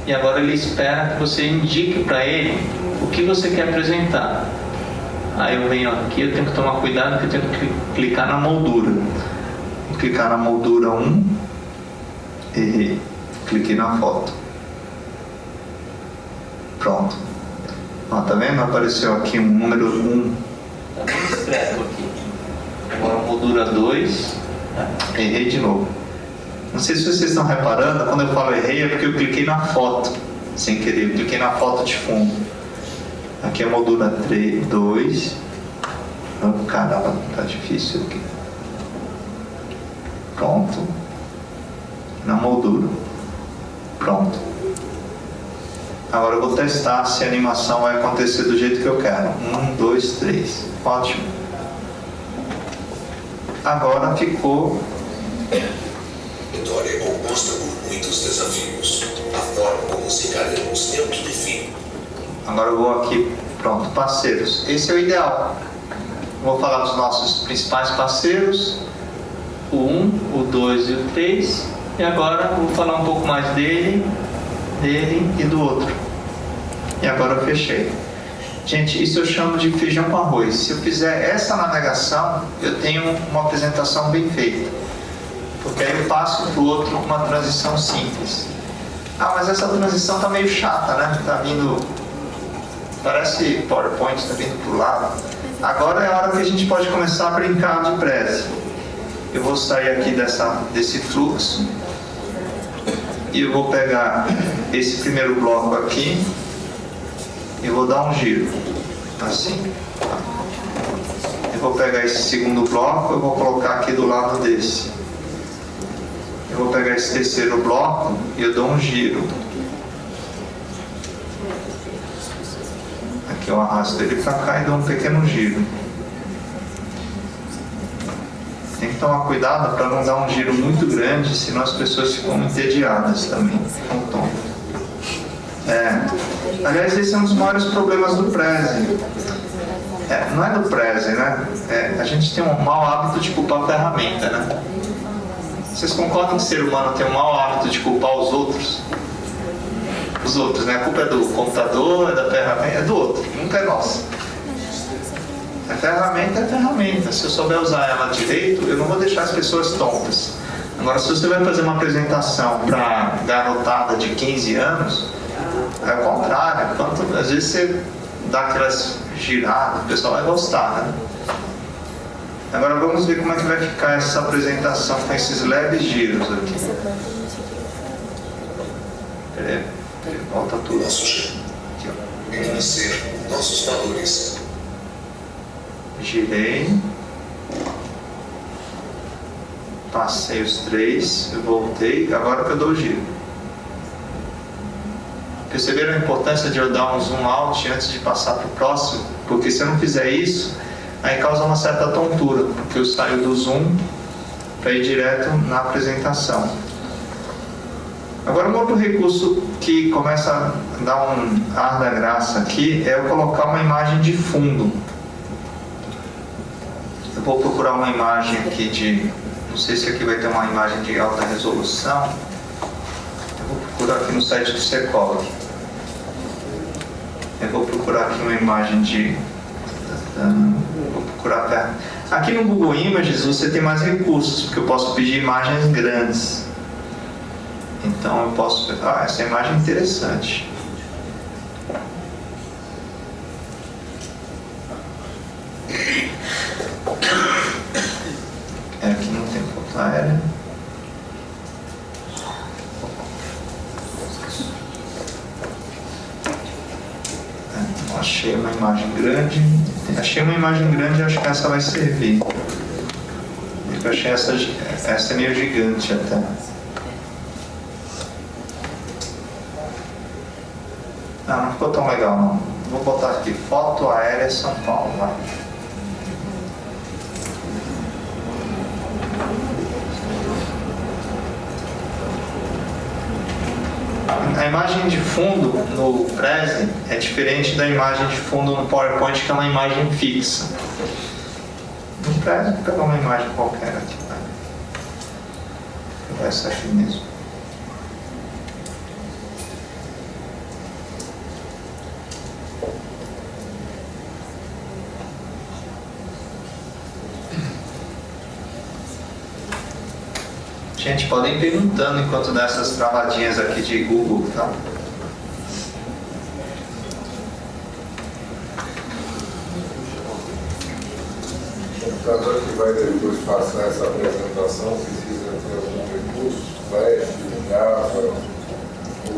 e agora ele espera que você indique para ele o que você quer apresentar. Aí eu venho aqui, eu tenho que tomar cuidado porque eu tenho que clicar na moldura. Vou clicar na moldura 1 e cliquei na foto. Pronto. Ó, tá vendo? Apareceu aqui um número 1. Tá bem discreto aqui. Agora moldura 2. Errei de novo. Não sei se vocês estão reparando, quando eu falo errei é porque eu cliquei na foto sem querer, eu cliquei na foto de fundo. Aqui é a moldura 3, 2. Oh, caramba, tá difícil aqui. Pronto. Na moldura. Pronto. Agora eu vou testar se a animação vai acontecer do jeito que eu quero. 1, 2, 3. Ótimo. Agora ficou. Vitória é composta por muitos desafios. A forma como os encaramos é o que define. Agora eu vou aqui. Pronto, parceiros. Esse é o ideal. Vou falar dos nossos principais parceiros. O 1, o 2 e o 3. E agora vou falar um pouco mais dele e do outro. E agora eu fechei. Gente, isso eu chamo de feijão com arroz. Se eu fizer essa navegação, eu tenho uma apresentação bem feita. Porque aí eu passo para o outro uma transição simples. Ah, mas essa transição tá meio chata, né? Tá vindo... Parece PowerPoint, tá vindo pro lado. Agora é a hora que a gente pode começar a brincar de Prezi. Eu vou sair aqui desse fluxo. E eu vou pegar esse primeiro bloco aqui. E vou dar um giro. Assim. Eu vou pegar esse segundo bloco, eu vou colocar aqui do lado desse. Eu vou pegar esse terceiro bloco e eu dou um giro. Aqui eu arrasto ele para cá e dou um pequeno giro. Tem que tomar cuidado para não dar um giro muito grande, senão as pessoas ficam entediadas também. Então, Aliás, esse é um dos maiores problemas do Prezi. Não é do Prezi, né? A gente tem um mau hábito de culpar a ferramenta, né? Vocês concordam que o ser humano tem um mau hábito de culpar os outros? Os outros, né? A culpa é do computador, é da ferramenta, é do outro, nunca é nossa. A ferramenta é ferramenta. Se eu souber usar ela direito, eu não vou deixar as pessoas tontas. Agora, se você vai fazer uma apresentação para garotada de 15 anos, é o contrário. Às vezes você dá aquelas giradas, o pessoal vai gostar, né? Agora vamos ver como é que vai ficar essa apresentação com esses leves giros aqui. Peraí, volta tudo. Nosso jeito. Reconhecer nossos valores. Girei. Passei os 3, voltei, agora que eu dou o giro. Perceberam a importância de eu dar um zoom out antes de passar para o próximo? Porque se eu não fizer isso, aí causa uma certa tontura, porque eu saio do zoom para ir direto na apresentação. Agora, um outro recurso que começa a dar um ar da graça aqui é eu colocar uma imagem de fundo. Eu vou procurar uma imagem aqui de... Não sei se aqui vai ter uma imagem de alta resolução. Eu vou procurar aqui no site do Secog. Eu vou procurar aqui uma imagem de... Vou procurar aqui no Google Images você tem mais recursos, porque eu posso pedir imagens grandes. Então eu posso... essa imagem é interessante. Aqui não tem foto aérea. Achei uma imagem grande. Achei uma imagem grande e acho que essa vai servir. Eu achei essa é meio gigante até. Não ficou tão legal não. Vou botar aqui, foto aérea São Paulo. Vai. A imagem de fundo no Prezi é diferente da imagem de fundo no PowerPoint, que é uma imagem fixa. No Prezi, vou pegar uma imagem qualquer aqui. Vou pegar essa aqui mesmo. Gente, podem ir perguntando enquanto dá essas travadinhas aqui de Google, tá? O computador que vai depois passar essa apresentação precisa ter algum recurso, flash, Java, ou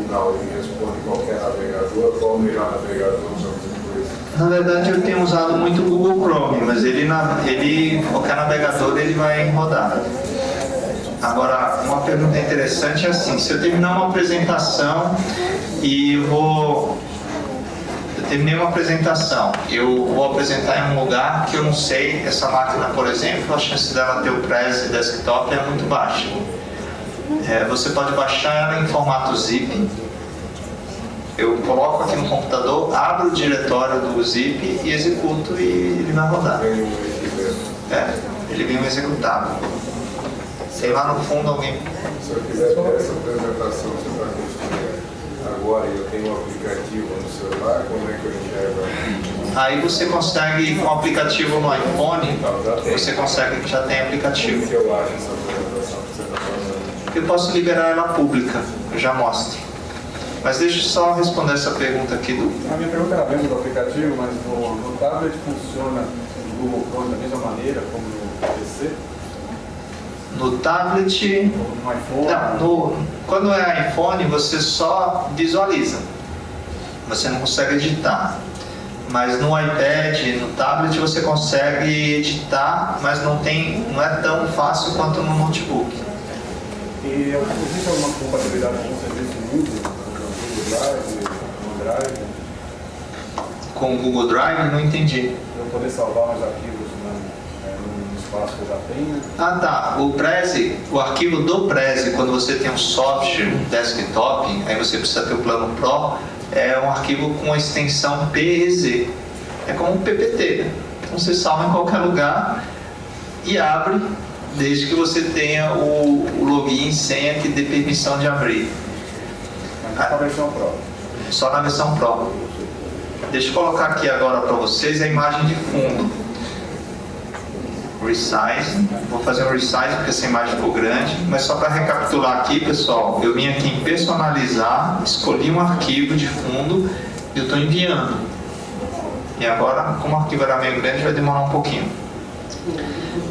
não, ele responde qualquer navegador, qual o melhor navegador usando depois? Na verdade eu tenho usado muito o Google Chrome, mas qualquer navegador ele vai rodar. Agora, uma pergunta interessante é assim, se eu terminar uma apresentação e eu terminei uma apresentação, eu vou apresentar em um lugar que eu não sei, essa máquina, por exemplo, a chance dela ter o Prezi desktop é muito baixa. Você pode baixar ela em formato zip. Eu coloco aqui no computador, abro o diretório do zip e executo e ele vai rodar. Ele vem um executável. Sei lá no fundo alguém... Se eu quiser ter essa apresentação que você está construindo agora e eu tenho um aplicativo no celular, como é que eu enxergo aqui? Aí você consegue, com o aplicativo no iPhone, você consegue, já tem aplicativo. O que eu acho essa apresentação que você está falando? Eu posso liberar ela pública, eu já mostro. Mas deixa eu só responder essa pergunta aqui do... A minha pergunta era dentro do aplicativo, mas no tablet funciona no Google Chrome da mesma maneira como no PC? No tablet... No iPhone? Não, quando é iPhone você só visualiza. Você não consegue editar. Mas no iPad, no tablet você consegue editar, mas não é tão fácil quanto no notebook. E existe alguma compatibilidade com o serviço Google, Google Drive, OneDrive? Com o Google Drive, não entendi. Para eu poder salvar meus arquivos no espaço que eu já tenho? Ah tá, o arquivo do Prezi, quando você tem um software desktop, aí você precisa ter o plano Pro, é um arquivo com a extensão PEZ. É como um PPT, né? Então você salva em qualquer lugar e abre, desde que você tenha o login e senha que dê permissão de abrir. Mas na versão Pro. Só na versão Pro. Deixa eu colocar aqui agora para vocês a imagem de fundo. Resize. Vou fazer um resize porque essa imagem ficou grande. Mas só para recapitular aqui, pessoal, eu vim aqui em personalizar, escolhi um arquivo de fundo e eu estou enviando. E agora, como o arquivo era meio grande, vai demorar um pouquinho.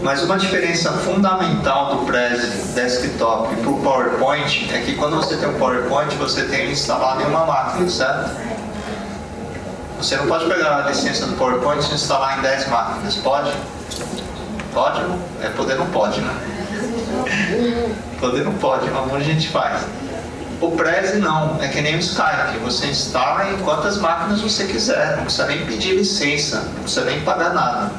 Mas uma diferença fundamental do Prezi Desktop para o PowerPoint é que quando você tem um PowerPoint, você tem ele instalado em uma máquina, certo? Você não pode pegar a licença do PowerPoint e instalar em 10 máquinas, pode? Pode? É, poder não pode, né? Poder não pode, mas um monte de gente faz. O Prezi não, é que nem o Skype, você instala em quantas máquinas você quiser, não precisa nem pedir licença, não precisa nem pagar nada.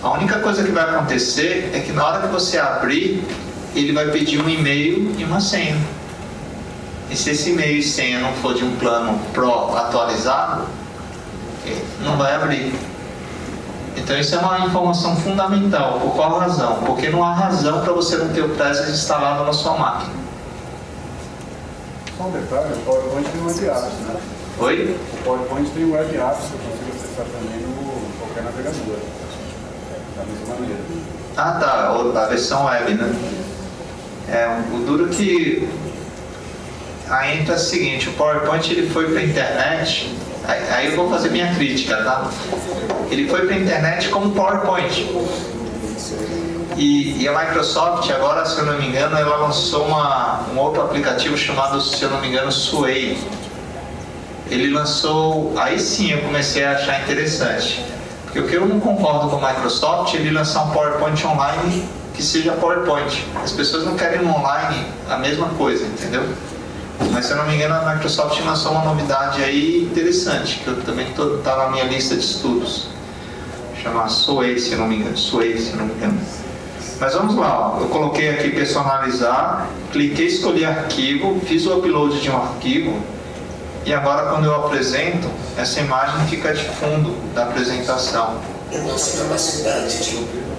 A única coisa que vai acontecer é que na hora que você abrir, ele vai pedir um e-mail e uma senha. E se esse e-mail e senha não for de um plano Pro atualizado, não vai abrir. Então isso é uma informação fundamental. Por qual razão? Porque não há razão para você não ter o Prezi instalado na sua máquina. Só um detalhe, o PowerPoint tem web apps, né? Oi? O PowerPoint tem web apps que eu consigo acessar também no qualquer navegador. Da mesma maneira. Ah tá, a versão web, né? O duro que a entra é o seguinte, o PowerPoint ele foi para a internet, aí eu vou fazer minha crítica, tá? Ele foi para a internet como PowerPoint. E a Microsoft agora, se eu não me engano, ela lançou um outro aplicativo chamado, se eu não me engano, Sway. Ele lançou, aí sim eu comecei a achar interessante. Porque o que eu não concordo com a Microsoft é ele lançar um PowerPoint online que seja PowerPoint. As pessoas não querem no online a mesma coisa, entendeu? Mas se eu não me engano, a Microsoft lançou uma novidade aí interessante, que eu também está na minha lista de estudos. Chama Sway, se eu não me engano. Sway, se eu não me engano. Mas vamos lá, ó. Eu coloquei aqui personalizar, cliquei, escolhi arquivo, fiz o upload de um arquivo. E agora quando eu apresento, essa imagem fica de fundo da apresentação. Nossa capacidade de...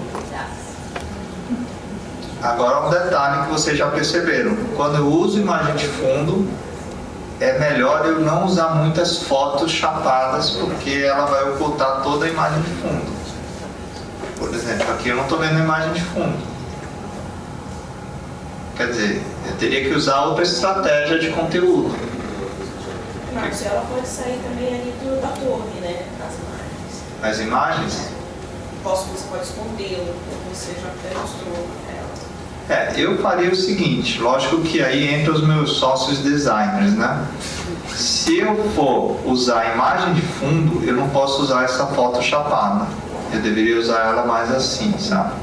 Agora um detalhe que vocês já perceberam. Quando eu uso imagem de fundo, é melhor eu não usar muitas fotos chapadas, porque ela vai ocultar toda a imagem de fundo. Por exemplo, aqui eu não estou vendo a imagem de fundo. Quer dizer, eu teria que usar outra estratégia de conteúdo. Márcio, ela pode sair também ali da torre, né? Das imagens. As imagens? Você pode escondê-lo, como você já até mostrou ela. Eu faria o seguinte, lógico que aí entra os meus sócios designers, né? Se eu for usar a imagem de fundo, eu não posso usar essa foto chapada. Eu deveria usar ela mais assim, sabe?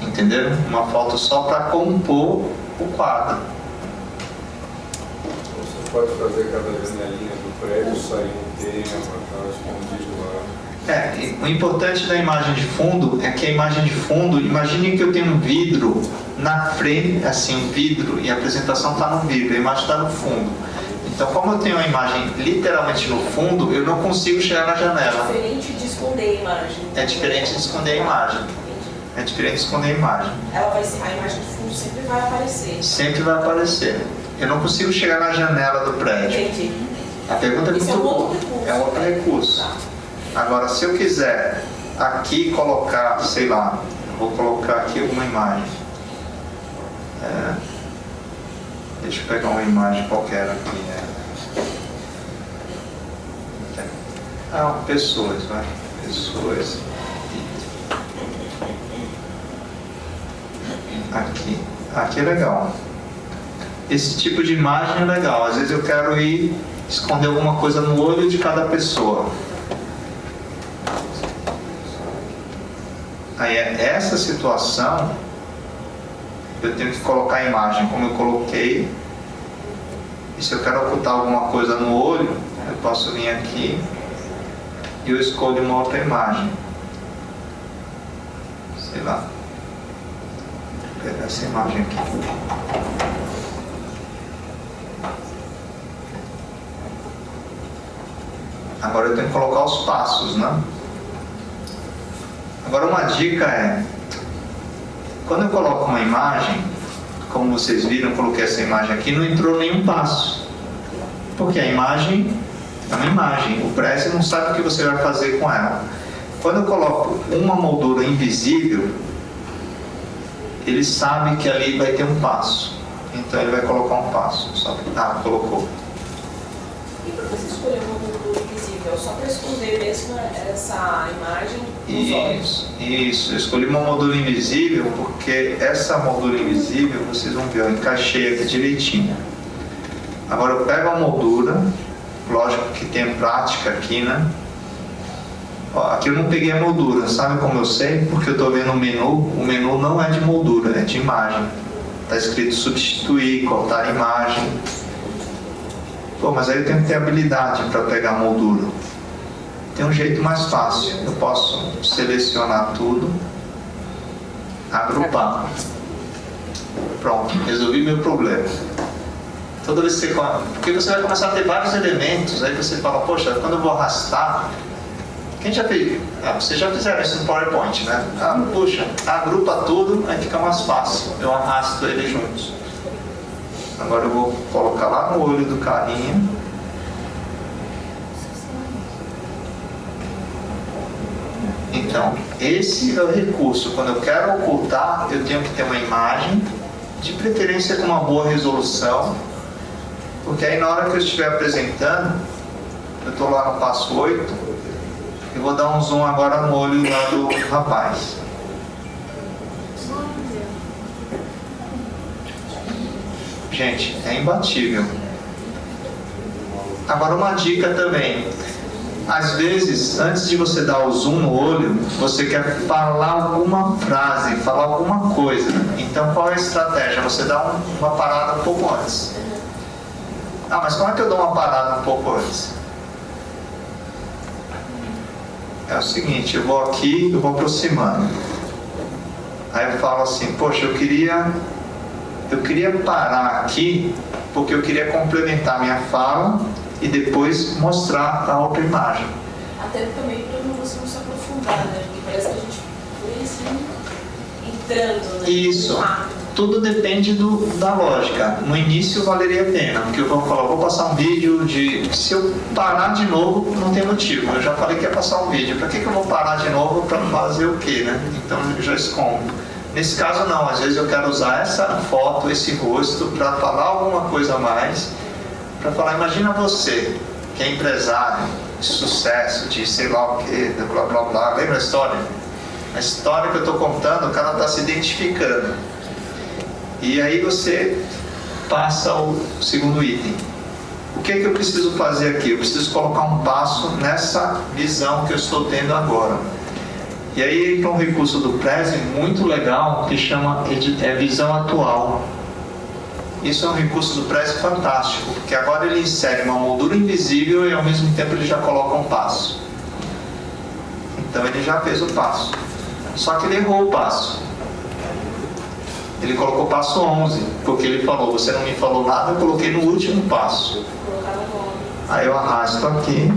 Entenderam? Uma foto só para compor o quadro. Você pode fazer cada janelinha do prédio sair um tema, estar escondido lá. O importante da imagem de fundo é que a imagem de fundo, imagine que eu tenho um vidro na frente, assim, um vidro, e a apresentação está no vidro, a imagem está no fundo. Então, como eu tenho a imagem literalmente no fundo, eu não consigo chegar na janela. É diferente de esconder a imagem. É diferente de esconder a imagem. É diferente de esconder a imagem. A imagem de fundo sempre vai aparecer. Sempre vai aparecer. Eu não consigo chegar na janela do prédio. Entendi. A pergunta é Isso muito é um outro boa. recurso. É um outro recurso. Tá. Agora, se eu quiser aqui colocar, sei lá, vou colocar aqui alguma imagem. Deixa eu pegar uma imagem qualquer aqui. Pessoas, vai. Pessoas. Aqui é legal. Esse tipo de imagem é legal. Às vezes eu quero ir esconder alguma coisa no olho de cada pessoa. Aí essa situação eu tenho que colocar a imagem como eu coloquei. E se eu quero ocultar alguma coisa no olho, eu posso vir aqui e eu escolho uma outra imagem. Sei lá. Vou pegar essa imagem aqui. Agora eu tenho que colocar os passos, né? Agora uma dica é, quando eu coloco uma imagem, como vocês viram, eu coloquei essa imagem aqui, não entrou nenhum passo. Porque a imagem é uma imagem, o Prezi não sabe o que você vai fazer com ela. Quando eu coloco uma moldura invisível, ele sabe que ali vai ter um passo. Então ele vai colocar um passo. Colocou. E por que você escolheu uma moldura invisível? Só para esconder mesmo essa imagem dos olhos? Isso. Eu escolhi uma moldura invisível porque essa moldura invisível, vocês vão ver, eu encaixei aqui direitinho. Agora eu pego a moldura, lógico que tem prática aqui, né? Ó, aqui eu não peguei a moldura, sabe como eu sei? Porque eu estou vendo o menu não é de moldura, é de imagem. Está escrito substituir, cortar imagem. Pô, mas aí eu tenho que ter habilidade para pegar a moldura. Tem um jeito mais fácil, eu posso selecionar tudo, agrupar. Pronto, resolvi meu problema. Toda vez que você... Porque você vai começar a ter vários elementos, aí você fala, poxa, quando eu vou arrastar... Quem já fez? Vocês já fizeram isso no PowerPoint, né? Puxa, agrupa tudo, aí fica mais fácil. Eu arrasto eles juntos. Agora eu vou colocar lá no olho do carinha. Então, esse é o recurso. Quando eu quero ocultar, eu tenho que ter uma imagem, de preferência com uma boa resolução, porque aí na hora que eu estiver apresentando, eu estou lá no passo 8, eu vou dar um zoom agora no olho lá do rapaz. Gente, é imbatível. Agora uma dica também. Às vezes, antes de você dar o zoom no olho, você quer falar alguma frase, falar alguma coisa. Então qual é a estratégia? Você dá uma parada um pouco antes. Mas como é que eu dou uma parada um pouco antes? É o seguinte, eu vou aqui, eu vou aproximando. Aí eu falo assim, poxa, eu queria parar aqui, porque eu queria complementar minha fala e depois mostrar a outra imagem. Até também para você não se aprofundar, né? Porque parece que a gente foi assim, entrando, né? Isso. Tudo depende da lógica. No início valeria a pena, porque eu vou falar, vou passar um vídeo de... Se eu parar de novo, não tem motivo. Eu já falei que ia passar um vídeo. Para que eu vou parar de novo para fazer o quê, né? Então eu já escondo. Nesse caso não, às vezes eu quero usar essa foto, esse rosto, para falar alguma coisa a mais. Para falar, imagina você, que é empresário, de sucesso, de sei lá o quê, blá blá blá. Lembra a história? A história que eu estou contando, o cara está se identificando. E aí você passa o segundo item. O que é que eu preciso fazer aqui? Eu preciso colocar um passo nessa visão que eu estou tendo agora. E aí entra um recurso do Prezi muito legal que chama visão atual. Isso é um recurso do Prezi fantástico, porque agora ele insere uma moldura invisível e ao mesmo tempo ele já coloca um passo. Então ele já fez o passo. Só que ele errou o passo. Ele colocou o passo 11, porque ele falou, você não me falou nada, eu coloquei no último passo. Aí eu arrasto aqui.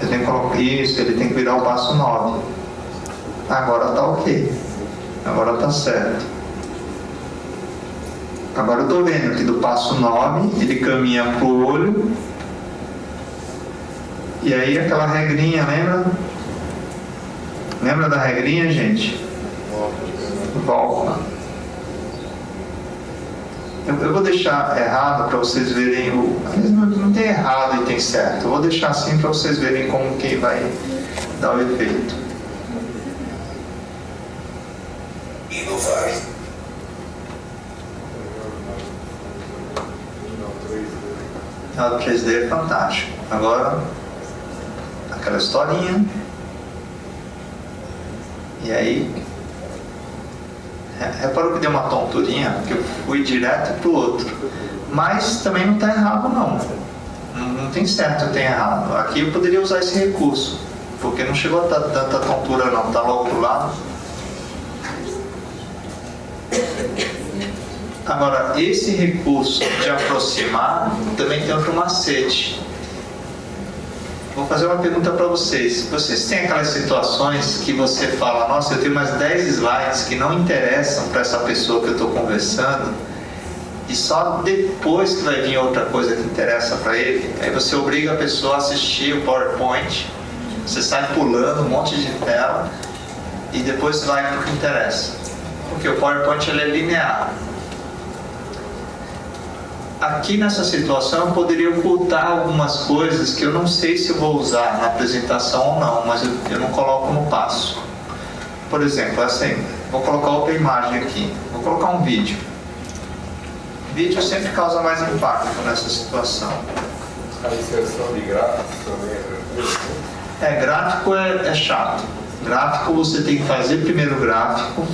Eu tenho que colocar isso, ele tem que virar o passo 9. Agora está ok. Agora está certo. Agora eu estou vendo que do passo 9 ele caminha para o olho. E aí aquela regrinha, lembra? Lembra da regrinha, gente? Volta. Eu vou deixar errado para vocês verem não tem errado e tem certo. Eu vou deixar assim para vocês verem como que vai dar o efeito. Inovar. O 3D é fantástico. Agora, aquela historinha. E aí, reparou que deu uma tonturinha, porque eu fui direto pro outro. Mas também não está errado não. Não tem certo e tem errado. Aqui eu poderia usar esse recurso, porque não chegou a tanta tontura não, está logo do lado. Agora, esse recurso de aproximar também tem outro macete. vou fazer uma pergunta para vocês. Vocês têm aquelas situações que você fala, nossa, eu tenho mais 10 slides que não interessam para essa pessoa que eu estou conversando, e só depois que vai vir outra coisa que interessa para ele, aí você obriga a pessoa a assistir o PowerPoint, você sai pulando um monte de tela e depois vai para o que interessa. Porque o PowerPoint ele é linear. Aqui nessa situação eu poderia ocultar algumas coisas que eu não sei se eu vou usar na apresentação ou não, mas eu não coloco no passo. Por exemplo, assim, vou colocar outra imagem aqui, vou colocar um vídeo. Vídeo sempre causa mais impacto nessa situação. A inserção de gráficos também é tranquilo. Gráfico é chato. Gráfico você tem que fazer primeiro o gráfico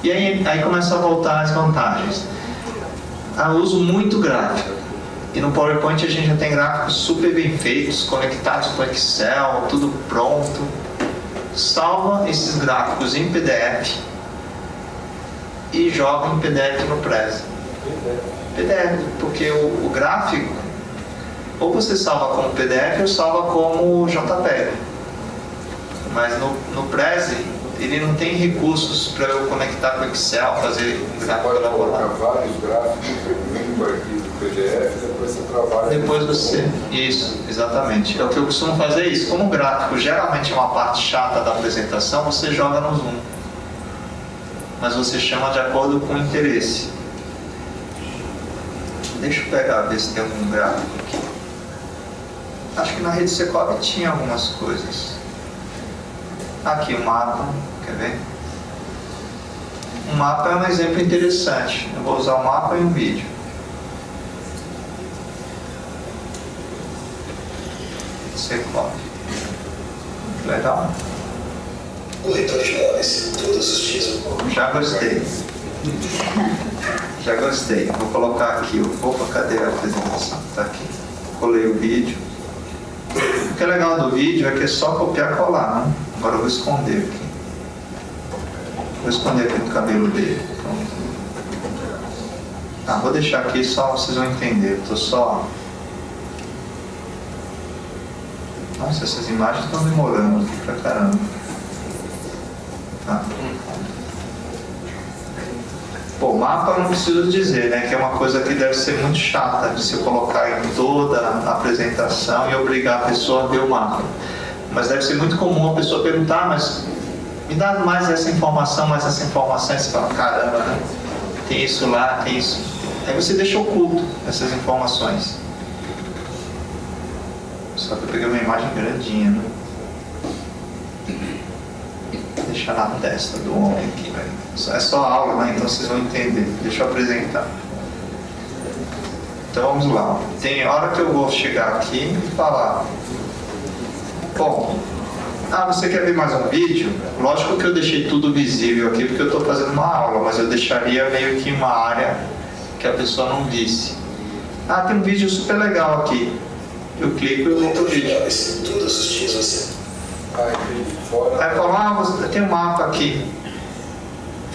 e aí começa a voltar as vantagens. Eu uso muito gráfico e no PowerPoint a gente já tem gráficos super bem feitos, conectados com Excel, tudo pronto. Salva esses gráficos em PDF e joga em PDF no Prezi. PDF, porque o gráfico ou você salva como PDF ou salva como JPEG, mas no Prezi ele não tem recursos para eu conectar com o Excel, fazer gráfico Pode colocar elaborado. vários gráficos em um arquivo PDF e depois você trabalha. Depois você... Isso, exatamente. É o que eu costumo fazer isso. Como o gráfico geralmente é uma parte chata da apresentação, você joga no Zoom. Mas você chama de acordo com o interesse. Deixa eu pegar, ver se tem algum gráfico aqui. Acho que na rede Secovi tinha algumas coisas. Aqui o mapa, quer ver? O mapa é um exemplo interessante. Eu vou usar o mapa e um vídeo. Secovi. Legal. Corretor de imóveis, todos os dias. Já gostei. Já gostei. Vou colocar aqui. Opa, cadê a apresentação? Tá aqui. Colei o vídeo. O que é legal do vídeo é que é só copiar e colar, né? Agora eu vou esconder aqui. Vou esconder aqui no cabelo dele. Pronto. Vou deixar aqui só vocês vão entender. Eu tô só... Nossa, essas imagens estão demorando aqui pra caramba. Tá. Pô, mapa eu não preciso dizer, né? Que é uma coisa que deve ser muito chata de se colocar em toda a apresentação e obrigar a pessoa a ver o mapa. Mas deve ser muito comum a pessoa perguntar, mas me dá mais essa informação, e você fala, caramba, né? Tem isso lá, tem isso. Aí você deixa oculto essas informações. Só que eu peguei uma imagem grandinha, né? Vou deixar na testa do homem aqui, velho. É só aula, né? Então vocês vão entender. Deixa eu apresentar. Então vamos lá. Tem hora que eu vou chegar aqui e falar. Bom, você quer ver mais um vídeo? Lógico que eu deixei tudo visível aqui porque eu estou fazendo uma aula, mas eu deixaria meio que uma área que a pessoa não visse. Tem um vídeo super legal aqui. Eu clico e eu vou pro vídeo. Todos os dias você. Aí fala, você tem um mapa aqui,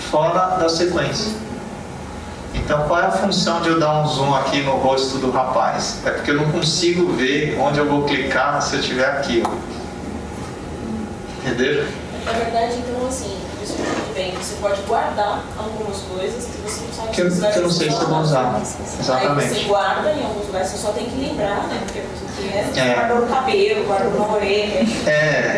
fora da sequência. Então qual é a função de eu dar um zoom aqui no rosto do rapaz? É porque eu não consigo ver onde eu vou clicar se eu estiver aqui, ó. Entenderam? Na verdade, então, assim, isso muito bem. Você pode guardar algumas coisas que você não sabe Que eu não sei se eu vou usar. Aí você Exatamente. guarda em alguns lugares, você só tem que lembrar, né? Porque você guardou no cabelo, guardou na orelha.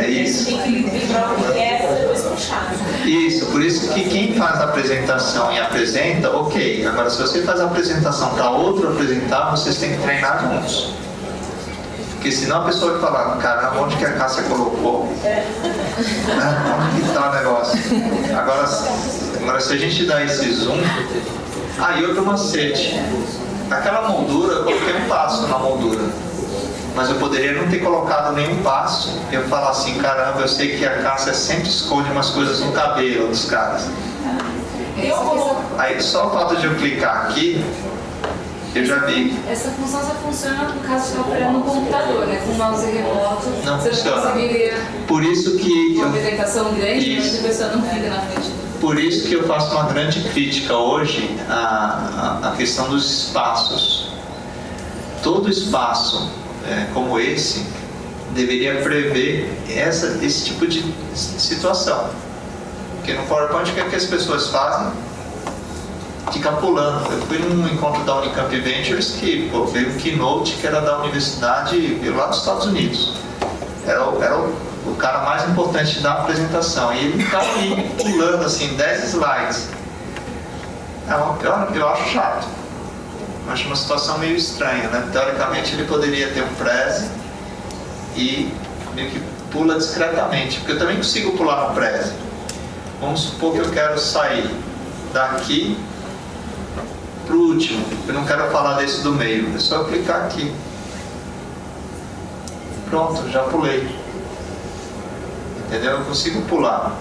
Isso. Você tem que lembrar o que é para depois puxar. Isso, por isso que quem faz a apresentação e apresenta, ok. Agora, se você faz a apresentação para outro apresentar, vocês têm que treinar juntos. Porque senão a pessoa vai falar, caramba, onde que a Cássia colocou? Onde que está o negócio? Agora, se a gente dá esse zoom... E outro macete. Aquela moldura, eu coloquei um passo na moldura. Mas eu poderia não ter colocado nenhum passo e eu falar assim, caramba, eu sei que a Cássia sempre esconde umas coisas no cabelo dos caras. Aí só o fato de eu clicar aqui, eu já vi. Essa função só funciona no caso de estar operando no computador, né? Com o mouse remoto, Não você funciona. não conseguiria Por isso que uma apresentação grande, Isso. onde a pessoa não fica na frente do... Por isso que eu faço uma grande crítica hoje à questão dos espaços. Todo espaço como esse, deveria prever esse tipo de situação. Porque no PowerPoint, o que é que as pessoas fazem? Fica pulando. Eu fui num encontro da Unicamp Ventures que veio um keynote que era da universidade lá dos Estados Unidos. Era o cara mais importante da apresentação. E ele ficava ali pulando assim, 10 slides. Eu acho chato. Eu acho uma situação meio estranha, né? Teoricamente ele poderia ter um preze e meio que pula discretamente. Porque eu também consigo pular no preze. Vamos supor que eu quero sair daqui para o último. Eu não quero falar desse do meio. É só eu clicar aqui. Pronto, já pulei. Entendeu? Eu consigo pular.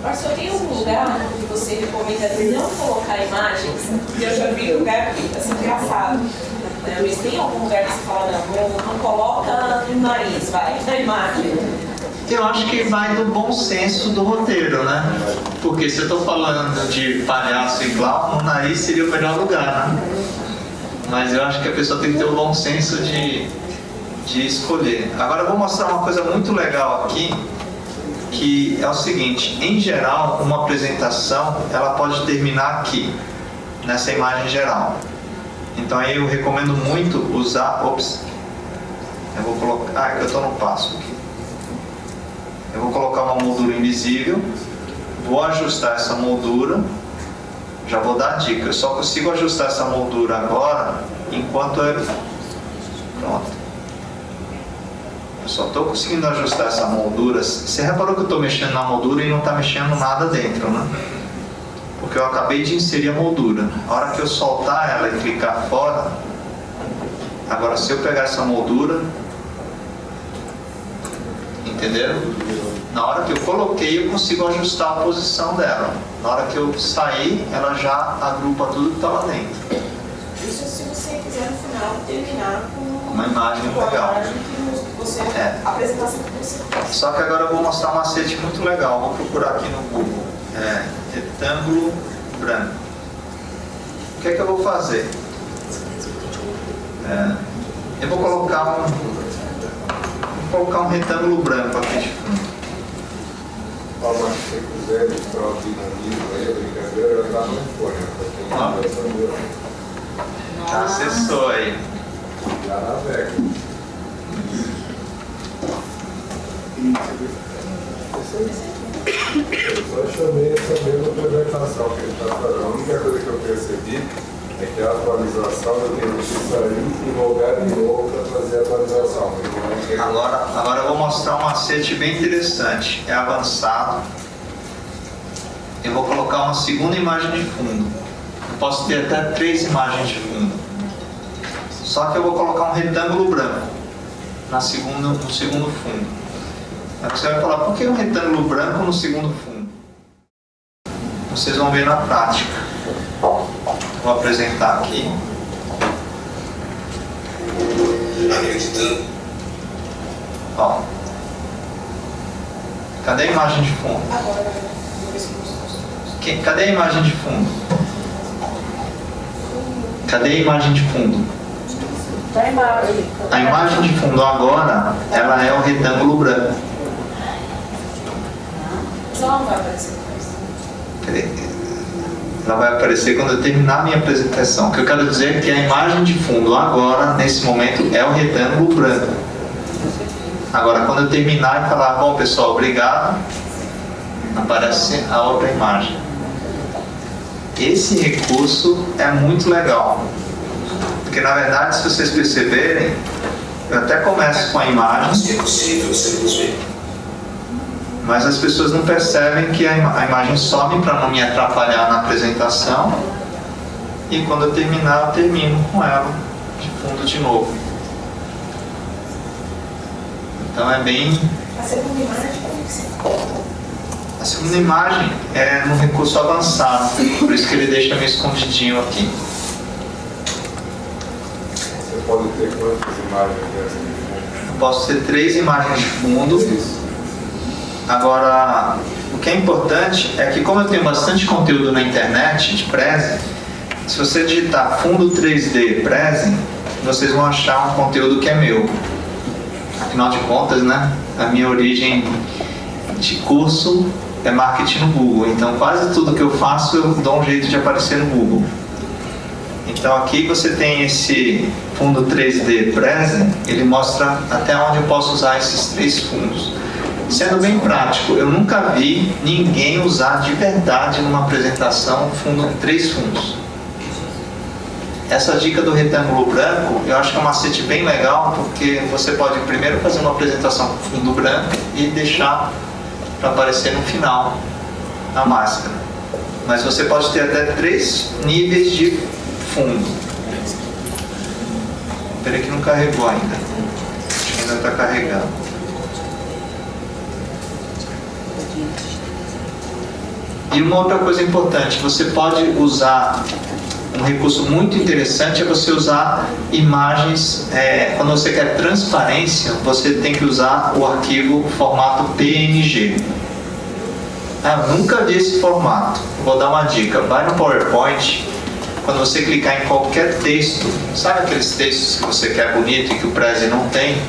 Marcelo, tem algum lugar que você recomenda não colocar imagens? Eu já vi lugar assim, engraçado. Mas tem algum lugar que você fala, não coloca no nariz, vai, na imagem? Eu acho que vai do bom senso do roteiro, né? Porque se eu estou falando de palhaço e clown, no nariz seria o melhor lugar, né? Mas eu acho que a pessoa tem que ter o bom senso de escolher. Agora eu vou mostrar uma coisa muito legal aqui, que é o seguinte: em geral, uma apresentação ela pode terminar aqui, nessa imagem geral. Então aí eu recomendo muito usar... Ops! Eu vou colocar... eu estou no passo aqui. Eu vou colocar uma moldura invisível, vou ajustar essa moldura, já vou dar a dica, eu só consigo ajustar essa moldura agora enquanto eu... Pronto. Eu só estou conseguindo ajustar essa moldura. Você reparou que eu estou mexendo na moldura e não está mexendo nada dentro, né? Porque eu acabei de inserir a moldura. A hora que eu soltar ela e clicar fora, agora se eu pegar essa moldura, entenderam? Na hora que eu coloquei, eu consigo ajustar a posição dela. Na hora que eu sair, ela já agrupa tudo que está lá dentro. Isso se você quiser no final terminar com uma imagem legal. A apresentação que você faz. Só que agora eu vou mostrar um macete muito legal. Vou procurar aqui no Google. Retângulo branco. O que é que eu vou fazer? Eu vou colocar um retângulo branco aqui de fundo. Mas se você quiser mostrar o dinamismo aí, a brincadeira já está no fone. Já acessou aí. Já navega. Eu só chamei essa mesma apresentação que ele está fazendo. A única coisa que eu percebi é que a atualização eu tenho que sair em lugar de novo para fazer a atualização. Agora eu vou mostrar um macete bem interessante. É avançado. Eu vou colocar uma segunda imagem de fundo. Eu posso ter até 3 imagens de fundo. Só que eu vou colocar um retângulo branco no segundo fundo. Aí você vai falar, por que um retângulo branco no segundo fundo? Vocês vão ver na prática. Vou apresentar aqui. Acreditando. Ó. Cadê a imagem de fundo? Cadê a imagem de fundo? Cadê a imagem de fundo? A imagem de fundo agora, ela é o retângulo branco. Não vai aparecer. Ela vai aparecer quando eu terminar a minha apresentação. O que eu quero dizer é que a imagem de fundo agora, nesse momento, é o retângulo branco. Agora, quando eu terminar e falar, bom pessoal, obrigado, aparece a outra imagem. Esse recurso é muito legal. Porque, na verdade, se vocês perceberem, eu até começo com a imagem. Se é possível, seremos bem. Mas as pessoas não percebem que a imagem some para não me atrapalhar na apresentação. E quando eu terminar, eu termino com ela de fundo de novo. Então é bem... A segunda imagem, como que você A segunda imagem é no recurso avançado. Por isso que ele deixa meio escondidinho aqui. Você pode ter quantas imagens dessas de fundo? Eu posso ter 3 imagens de fundo. Agora, o que é importante é que, como eu tenho bastante conteúdo na internet de Prezi, se você digitar fundo 3D Prezi, vocês vão achar um conteúdo que é meu. Afinal de contas, né, a minha origem de curso é marketing no Google, então quase tudo que eu faço eu dou um jeito de aparecer no Google. Então aqui você tem esse fundo 3D Prezi, ele mostra até onde eu posso usar esses 3 fundos. Sendo bem prático, eu nunca vi ninguém usar de verdade numa apresentação 3 fundos. Essa dica do retângulo branco, eu acho que é um macete bem legal, porque você pode primeiro fazer uma apresentação com fundo branco e deixar para aparecer no final a máscara. Mas você pode ter até 3 níveis de fundo. Espera que não carregou ainda. Acho que ainda está carregando. E uma outra coisa importante, você pode usar um recurso muito interessante, é você usar imagens, quando você quer transparência, você tem que usar o arquivo formato PNG. Eu nunca vi esse formato. Vou dar uma dica, vai no PowerPoint, quando você clicar em qualquer texto, sabe aqueles textos que você quer bonito e que o Prezi não tem?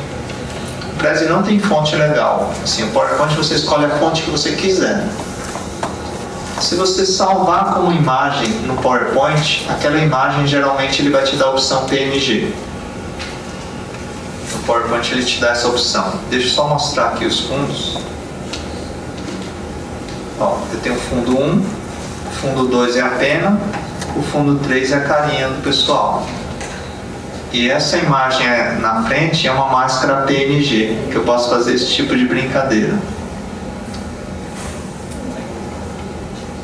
O Prezi não tem fonte legal. Assim, o PowerPoint você escolhe a fonte que você quiser. Se você salvar como imagem no PowerPoint, aquela imagem geralmente ele vai te dar a opção PNG. No PowerPoint ele te dá essa opção. Deixa eu só mostrar aqui os fundos. Ó, eu tenho o fundo 1, o fundo 2 é a pena, o fundo 3 é a carinha do pessoal. E essa imagem na frente é uma máscara PNG, que eu posso fazer esse tipo de brincadeira.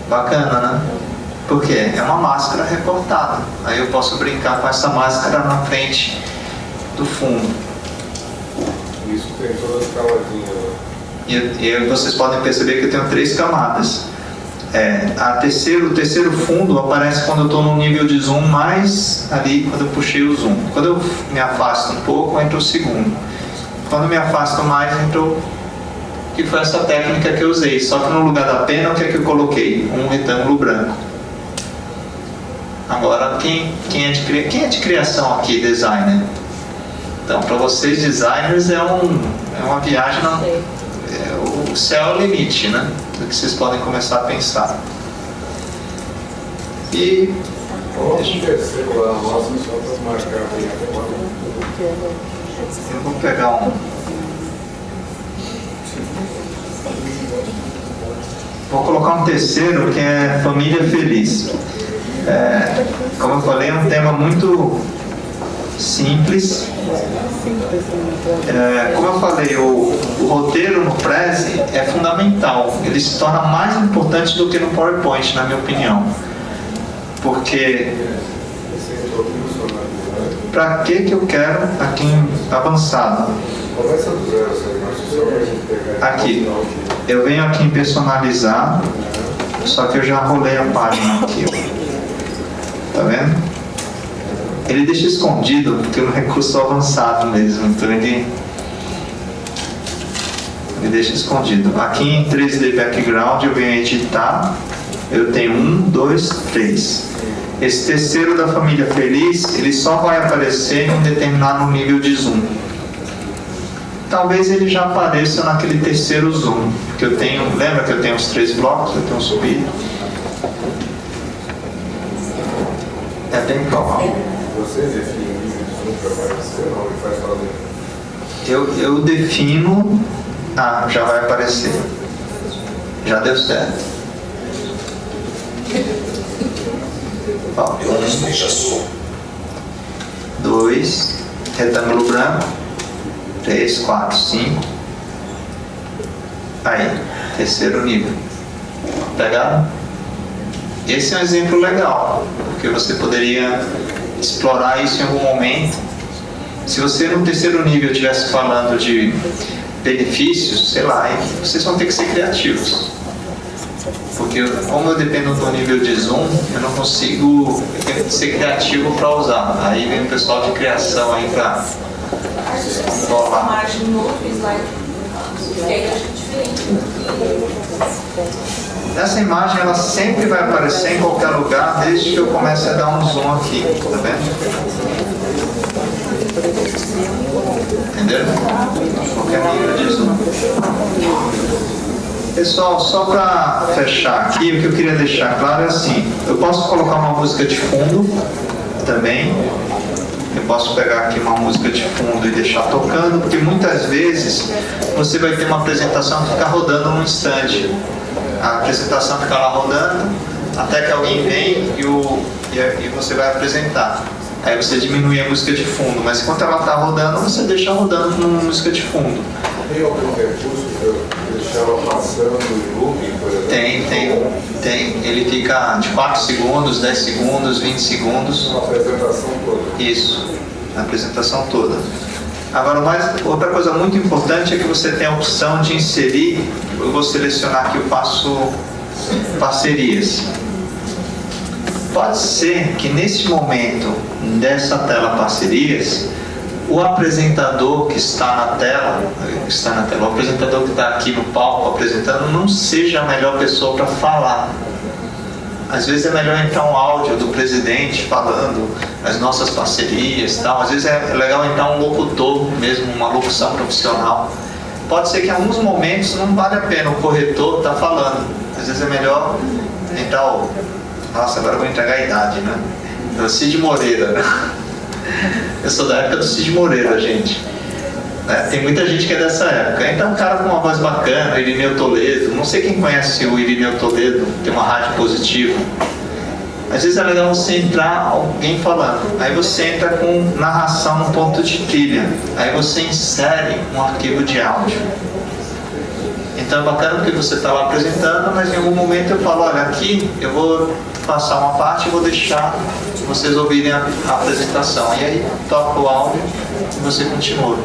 Bacana, né? Porque é uma máscara recortada. Aí eu posso brincar com essa máscara na frente do fundo. Isso tem todas as camadinhas, né? E vocês podem perceber que eu tenho 3 camadas. O terceiro fundo aparece quando eu estou no nível de zoom mais ali, quando eu puxei o zoom. Quando eu me afasto um pouco, entra o segundo. Quando eu me afasto mais, entrou, que foi essa técnica que eu usei. Só que no lugar da pena, o que é que eu coloquei? Um retângulo branco. Agora, quem é de criação aqui, designer? Então, para vocês designers é uma viagem, o céu é o limite, né? Do que vocês podem começar a pensar. E Coloca um terceiro lá, nossa, só para marcar bem. eu vou pegar um. Vou colocar um terceiro que é família feliz. Como eu falei, é um tema muito simples. Como eu falei, o roteiro no Prezi é fundamental. Ele se torna mais importante do que no PowerPoint, na minha opinião. Porque para que eu quero aqui avançado? Começa do zero, só para a gente pegar. Aqui, eu venho aqui em personalizar, só que eu já rolei a página aqui. Tá vendo? Ele deixa escondido porque é um recurso avançado mesmo, então ele deixa escondido. Aqui em 3D Background eu venho editar, eu tenho 1, 2, 3. Esse terceiro da família feliz, ele só vai aparecer em um determinado nível de zoom. Talvez ele já apareça naquele terceiro zoom, porque eu tenho, lembra que eu tenho os 3 blocos, eu tenho subido. É bem provável. Você define o nível de zoom para aparecer, não? Ele faz sozinho. Eu defino. Já vai aparecer. Já deu certo. Ó, 1, 2, retângulo branco. 3, 4, 5. Aí, terceiro nível. Pegaram? Esse é um exemplo legal, porque você poderia explorar isso em algum momento. Se você no terceiro nível estivesse falando de benefícios, sei lá, vocês vão ter que ser criativos. Porque como eu dependo do nível de zoom, eu não consigo ser criativo para usar. Aí vem o pessoal de criação aí para a margem no outro slide, que aí acho diferente. Essa imagem ela sempre vai aparecer em qualquer lugar, desde que eu comece a dar um zoom aqui, tá vendo? Entenderam? qualquer nível de som. Pessoal, só para fechar aqui, o que eu queria deixar claro é assim, eu posso colocar uma música de fundo também, eu posso pegar aqui uma música de fundo e deixar tocando, porque muitas vezes você vai ter uma apresentação que fica rodando num instante. A apresentação fica lá rodando, até que alguém vem e você vai apresentar. Aí você diminui a música de fundo, mas enquanto ela está rodando, você deixa rodando com música de fundo. Tem algum recurso para deixar ela passando em looping, por exemplo? Tem. Ele fica de 4 segundos, 10 segundos, 20 segundos. Uma apresentação toda. Isso, a apresentação toda. Agora, outra coisa muito importante é que você tem a opção de inserir, eu vou selecionar aqui o passo parcerias. Pode ser que nesse momento dessa tela parcerias, o apresentador que está na tela, o apresentador que está aqui no palco apresentando, não seja a melhor pessoa para falar. Às vezes é melhor entrar um áudio do presidente falando as nossas parcerias, tal. Às vezes é legal entrar um locutor mesmo, uma locução profissional. Pode ser que em alguns momentos não vale a pena o corretor estar falando. Às vezes é melhor entrar o... Nossa, agora eu vou entregar a idade, né? O Cid Moreira, né? Eu sou da época do Cid Moreira, gente. Tem muita gente que é dessa época. Então, um cara com uma voz bacana, Irineu Toledo. Não sei quem conhece o Irineu Toledo, tem uma rádio positiva. Às vezes é legal você entrar alguém falando. Aí você entra com narração no ponto de trilha. Aí você insere um arquivo de áudio. Então é bacana porque você está lá apresentando, mas em algum momento eu falo, olha, aqui eu vou passar uma parte e vou deixar vocês ouvirem a apresentação. E aí toca o áudio e você continua.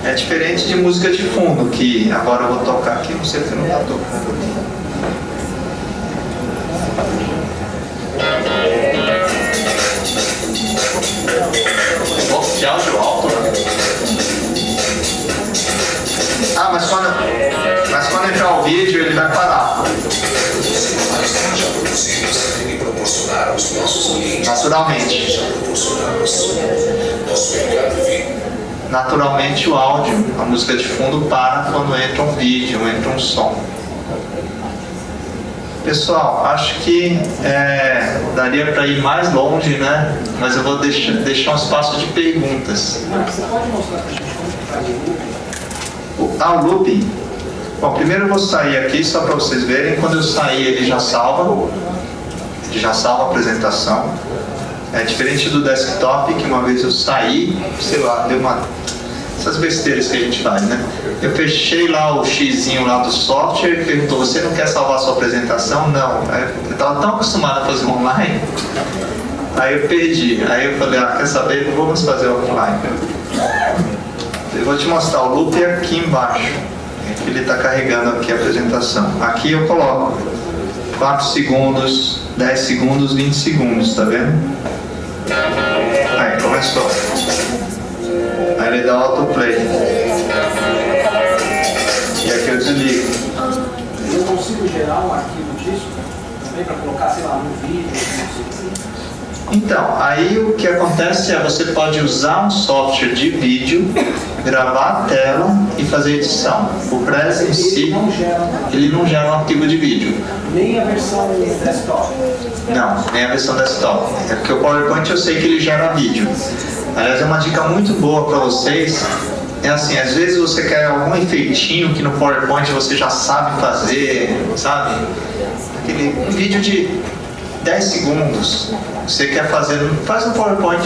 É diferente de música de fundo, que agora eu vou tocar aqui, não sei porque não está tocando. De áudio alto, né? Ah, mas quando entrar o vídeo ele vai parar. Naturalmente. Naturalmente o áudio, a música de fundo para quando entra um vídeo, entra um som. Pessoal, acho que daria para ir mais longe, né? Mas eu vou deixar um espaço de perguntas. Você pode mostrar para a gente como que faz o looping? O looping? Bom, primeiro eu vou sair aqui só para vocês verem. Quando eu sair ele já salva. Ele já salva a apresentação. É diferente do desktop, que uma vez eu saí, sei lá, deu essas besteiras que a gente faz, né? Eu fechei lá o xizinho lá do software e perguntou, você não quer salvar a sua apresentação? Não. Aí eu estava tão acostumado a fazer online, aí eu perdi. Aí eu falei, quer saber? Vamos fazer offline. Eu vou te mostrar o loop aqui embaixo. Ele está carregando aqui a apresentação. Aqui eu coloco 4 segundos, 10 segundos, 20 segundos, tá vendo? Aí, começou. Aí ele dá autoplay. E aqui eu desligo. Eu consigo gerar um arquivo disso também para colocar, sei lá, no vídeo, Então, aí o que acontece é você pode usar um software de vídeo, gravar a tela e fazer edição. O Prezi em si, ele não gera um arquivo de vídeo. Nem a versão desktop. Não, nem a versão desktop. É porque o PowerPoint eu sei que ele gera vídeo. Aliás, é uma dica muito boa para vocês. É assim, às vezes você quer algum efeitinho que no PowerPoint você já sabe fazer, sabe? Um vídeo de 10 segundos. Você quer fazer, faz no PowerPoint.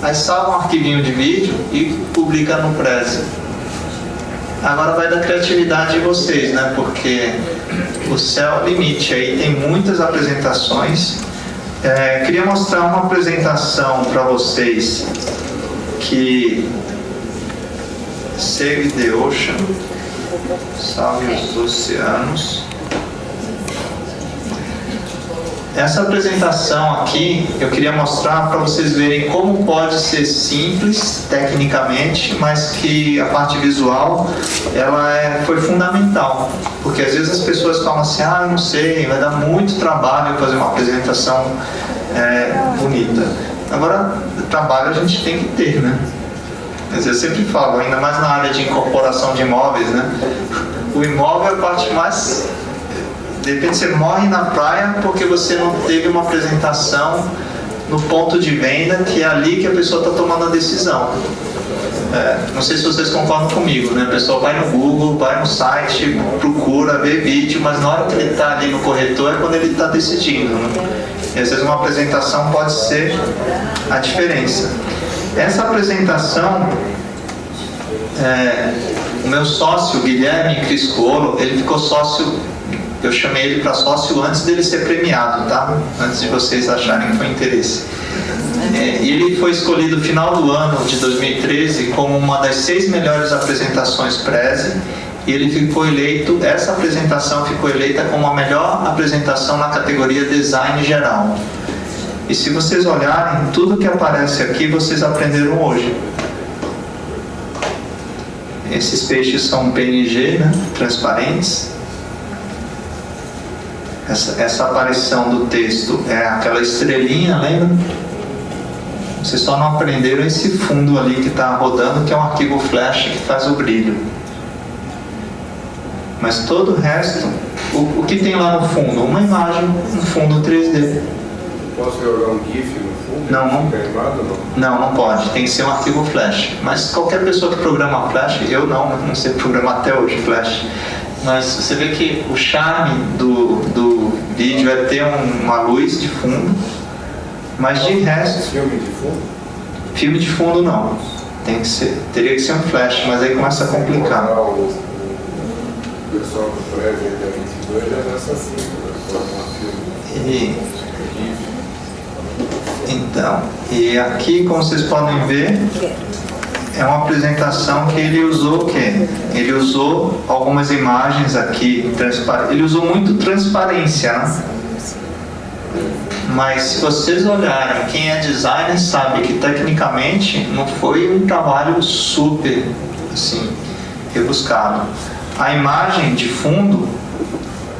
Aí salva um arquivinho de vídeo e publica no Prezi. Agora vai da criatividade de vocês, né? Porque o céu é o limite. Aí tem muitas apresentações. Queria mostrar uma apresentação para vocês que Save the Ocean, salve os oceanos. Essa apresentação aqui eu queria mostrar para vocês verem como pode ser simples tecnicamente, mas que a parte visual ela foi fundamental, porque às vezes as pessoas falam assim, eu não sei, vai dar muito trabalho fazer uma apresentação bonita. Agora, trabalho a gente tem que ter, né? Quer dizer, eu sempre falo, ainda mais na área de incorporação de imóveis, né? O imóvel é a parte mais... De repente você morre na praia porque você não teve uma apresentação no ponto de venda, que é ali que a pessoa está tomando a decisão. Não sei se vocês concordam comigo, né? A pessoa vai no Google, vai no site, procura, vê vídeo, mas na hora que ele está ali no corretor é quando ele está decidindo, né? E às vezes uma apresentação pode ser a diferença. Essa apresentação, o meu sócio, Guilherme Criscolo, ele ficou sócio, eu chamei ele para sócio antes dele ser premiado, tá? Antes de vocês acharem que foi interesse. Ele foi escolhido no final do ano de 2013 como uma das 6 melhores apresentações Prezi, e ele ficou eleito, essa apresentação ficou eleita como a melhor apresentação na categoria Design Geral. E se vocês olharem, tudo que aparece aqui vocês aprenderam hoje. Esses peixes são PNG, né? Transparentes. Essa aparição do texto é aquela estrelinha, lembra? Vocês só não aprenderam esse fundo ali que está rodando, que é um arquivo flash que faz o brilho. Mas todo o resto, o que tem lá no fundo? Uma imagem, um fundo 3D. Posso jogar um GIF no fundo? Não pode. Tem que ser um arquivo flash. Mas qualquer pessoa que programa flash, eu não sei programar até hoje flash. Mas você vê que o charme do vídeo é ter uma luz de fundo, mas de resto... Filme de fundo? Filme de fundo não. Teria que ser um flash, mas aí começa a complicar. O pessoal do Prezi da 22 já nessa filme. Então, e aqui, como vocês podem ver, é uma apresentação que ele usou o quê? Ele usou algumas imagens aqui, ele usou muito transparência, né? Mas se vocês olharem, quem é designer sabe que tecnicamente não foi um trabalho super, assim, rebuscado. A imagem de fundo,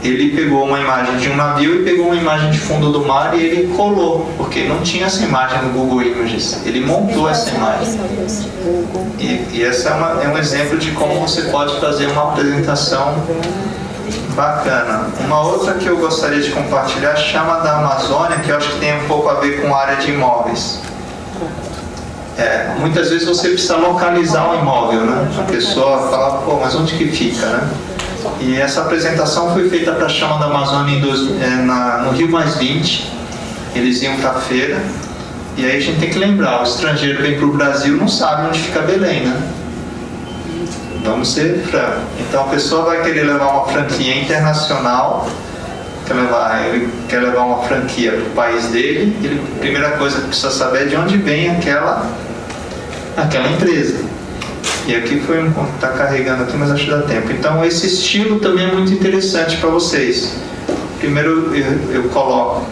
ele pegou uma imagem de um navio e pegou uma imagem de fundo do mar e ele colou, porque não tinha essa imagem no Google Images. Ele montou essa imagem. E essa é um exemplo de como você pode fazer uma apresentação bacana. Uma outra que eu gostaria de compartilhar chama da Amazônia, que eu acho que tem um pouco a ver com a área de imóveis. Muitas vezes você precisa localizar um imóvel, né? A pessoa fala, pô, mas onde que fica, né? E essa apresentação foi feita para a Chama da Amazônia no Rio Mais 20. Eles iam para a feira. E aí a gente tem que lembrar, o estrangeiro vem para o Brasil não sabe onde fica Belém, né? Vamos ser francos. Então a pessoa vai querer levar uma franquia internacional, ele quer levar uma franquia para o país dele, a primeira coisa que precisa saber é de onde vem aquela empresa. E aqui está carregando aqui, mas acho que dá tempo. Então esse estilo também é muito interessante para vocês. Primeiro eu coloco,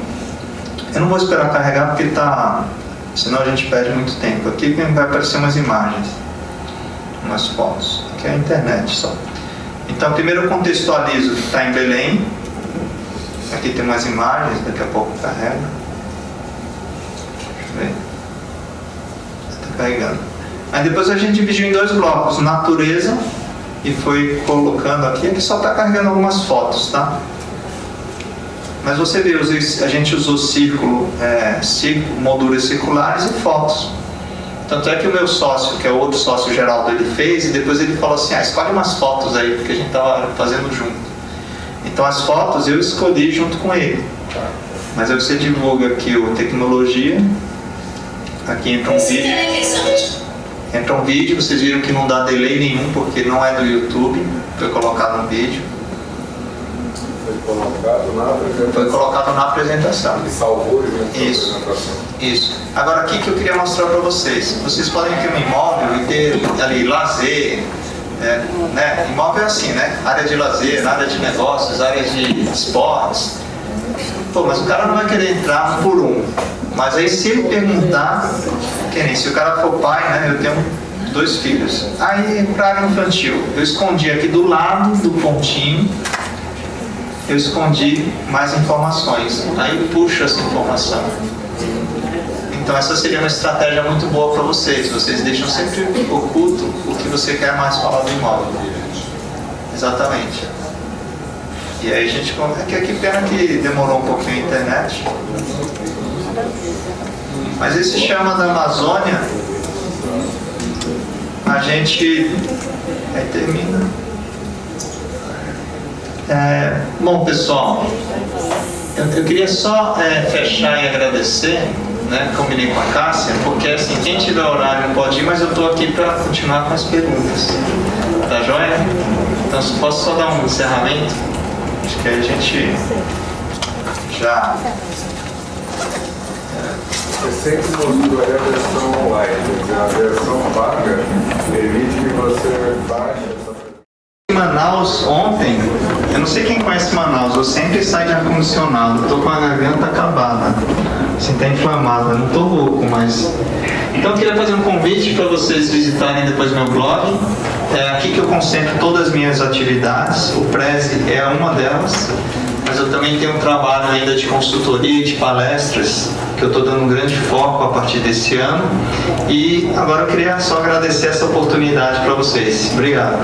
eu não vou esperar carregar porque senão a gente perde muito tempo. Aqui vai aparecer umas imagens, umas fotos. Aqui é a internet só. Então primeiro eu contextualizo que está em Belém. Aqui tem umas imagens, daqui a pouco carrega. Deixa eu ver. Está carregando. Aí depois a gente dividiu em 2 blocos, natureza, e foi colocando aqui só está carregando algumas fotos, tá? Mas você vê, a gente usou molduras circulares e fotos. Tanto é que o meu sócio, que é o outro sócio Geraldo, ele fez, e depois ele falou assim, escolhe umas fotos aí, porque a gente estava fazendo junto. Então as fotos eu escolhi junto com ele. Mas aí você divulga aqui o tecnologia, aqui entra um vídeo. Entra um vídeo, vocês viram que não dá delay nenhum, porque não é do YouTube, foi colocado no vídeo. Foi colocado na apresentação. Ele salvou a apresentação. Isso. Agora aqui que eu queria mostrar para vocês. Vocês podem ter um imóvel e ter ali lazer, né? Imóvel é assim, né? Área de lazer, área de negócios, área de esportes. Pô, mas o cara não vai querer entrar por um. Mas aí se ele perguntar, que nem se o cara for pai, né? Eu tenho 2 filhos. Aí para área infantil, eu escondi aqui do lado do pontinho, eu escondi mais informações. Aí puxa essa informação. Então essa seria uma estratégia muito boa para vocês. Vocês deixam sempre oculto o que você quer mais falar do imóvel. Exatamente. E aí a gente... Que pena que demorou um pouquinho a internet. Mas esse chama da Amazônia, a gente... Aí termina. Bom, pessoal, eu queria só fechar e agradecer, né? Combinei com a Cássia, porque assim, quem tiver horário pode ir, mas eu estou aqui para continuar com as perguntas. Tá joia? Então, se posso só dar um encerramento? Acho que aí a gente já... Você sempre mostrou a versão online, a versão paga permite que você baixe essa... Em Manaus, ontem, eu não sei quem conhece Manaus, eu sempre saio de ar-condicionado, estou com a garganta acabada, assim, está inflamada, não estou louco, mas... Então eu queria fazer um convite para vocês visitarem depois meu blog. É aqui que eu concentro todas as minhas atividades, o Prezi é uma delas, mas eu também tenho um trabalho ainda de consultoria e de palestras, que eu estou dando um grande foco a partir desse ano. E agora eu queria só agradecer essa oportunidade para vocês. Obrigado.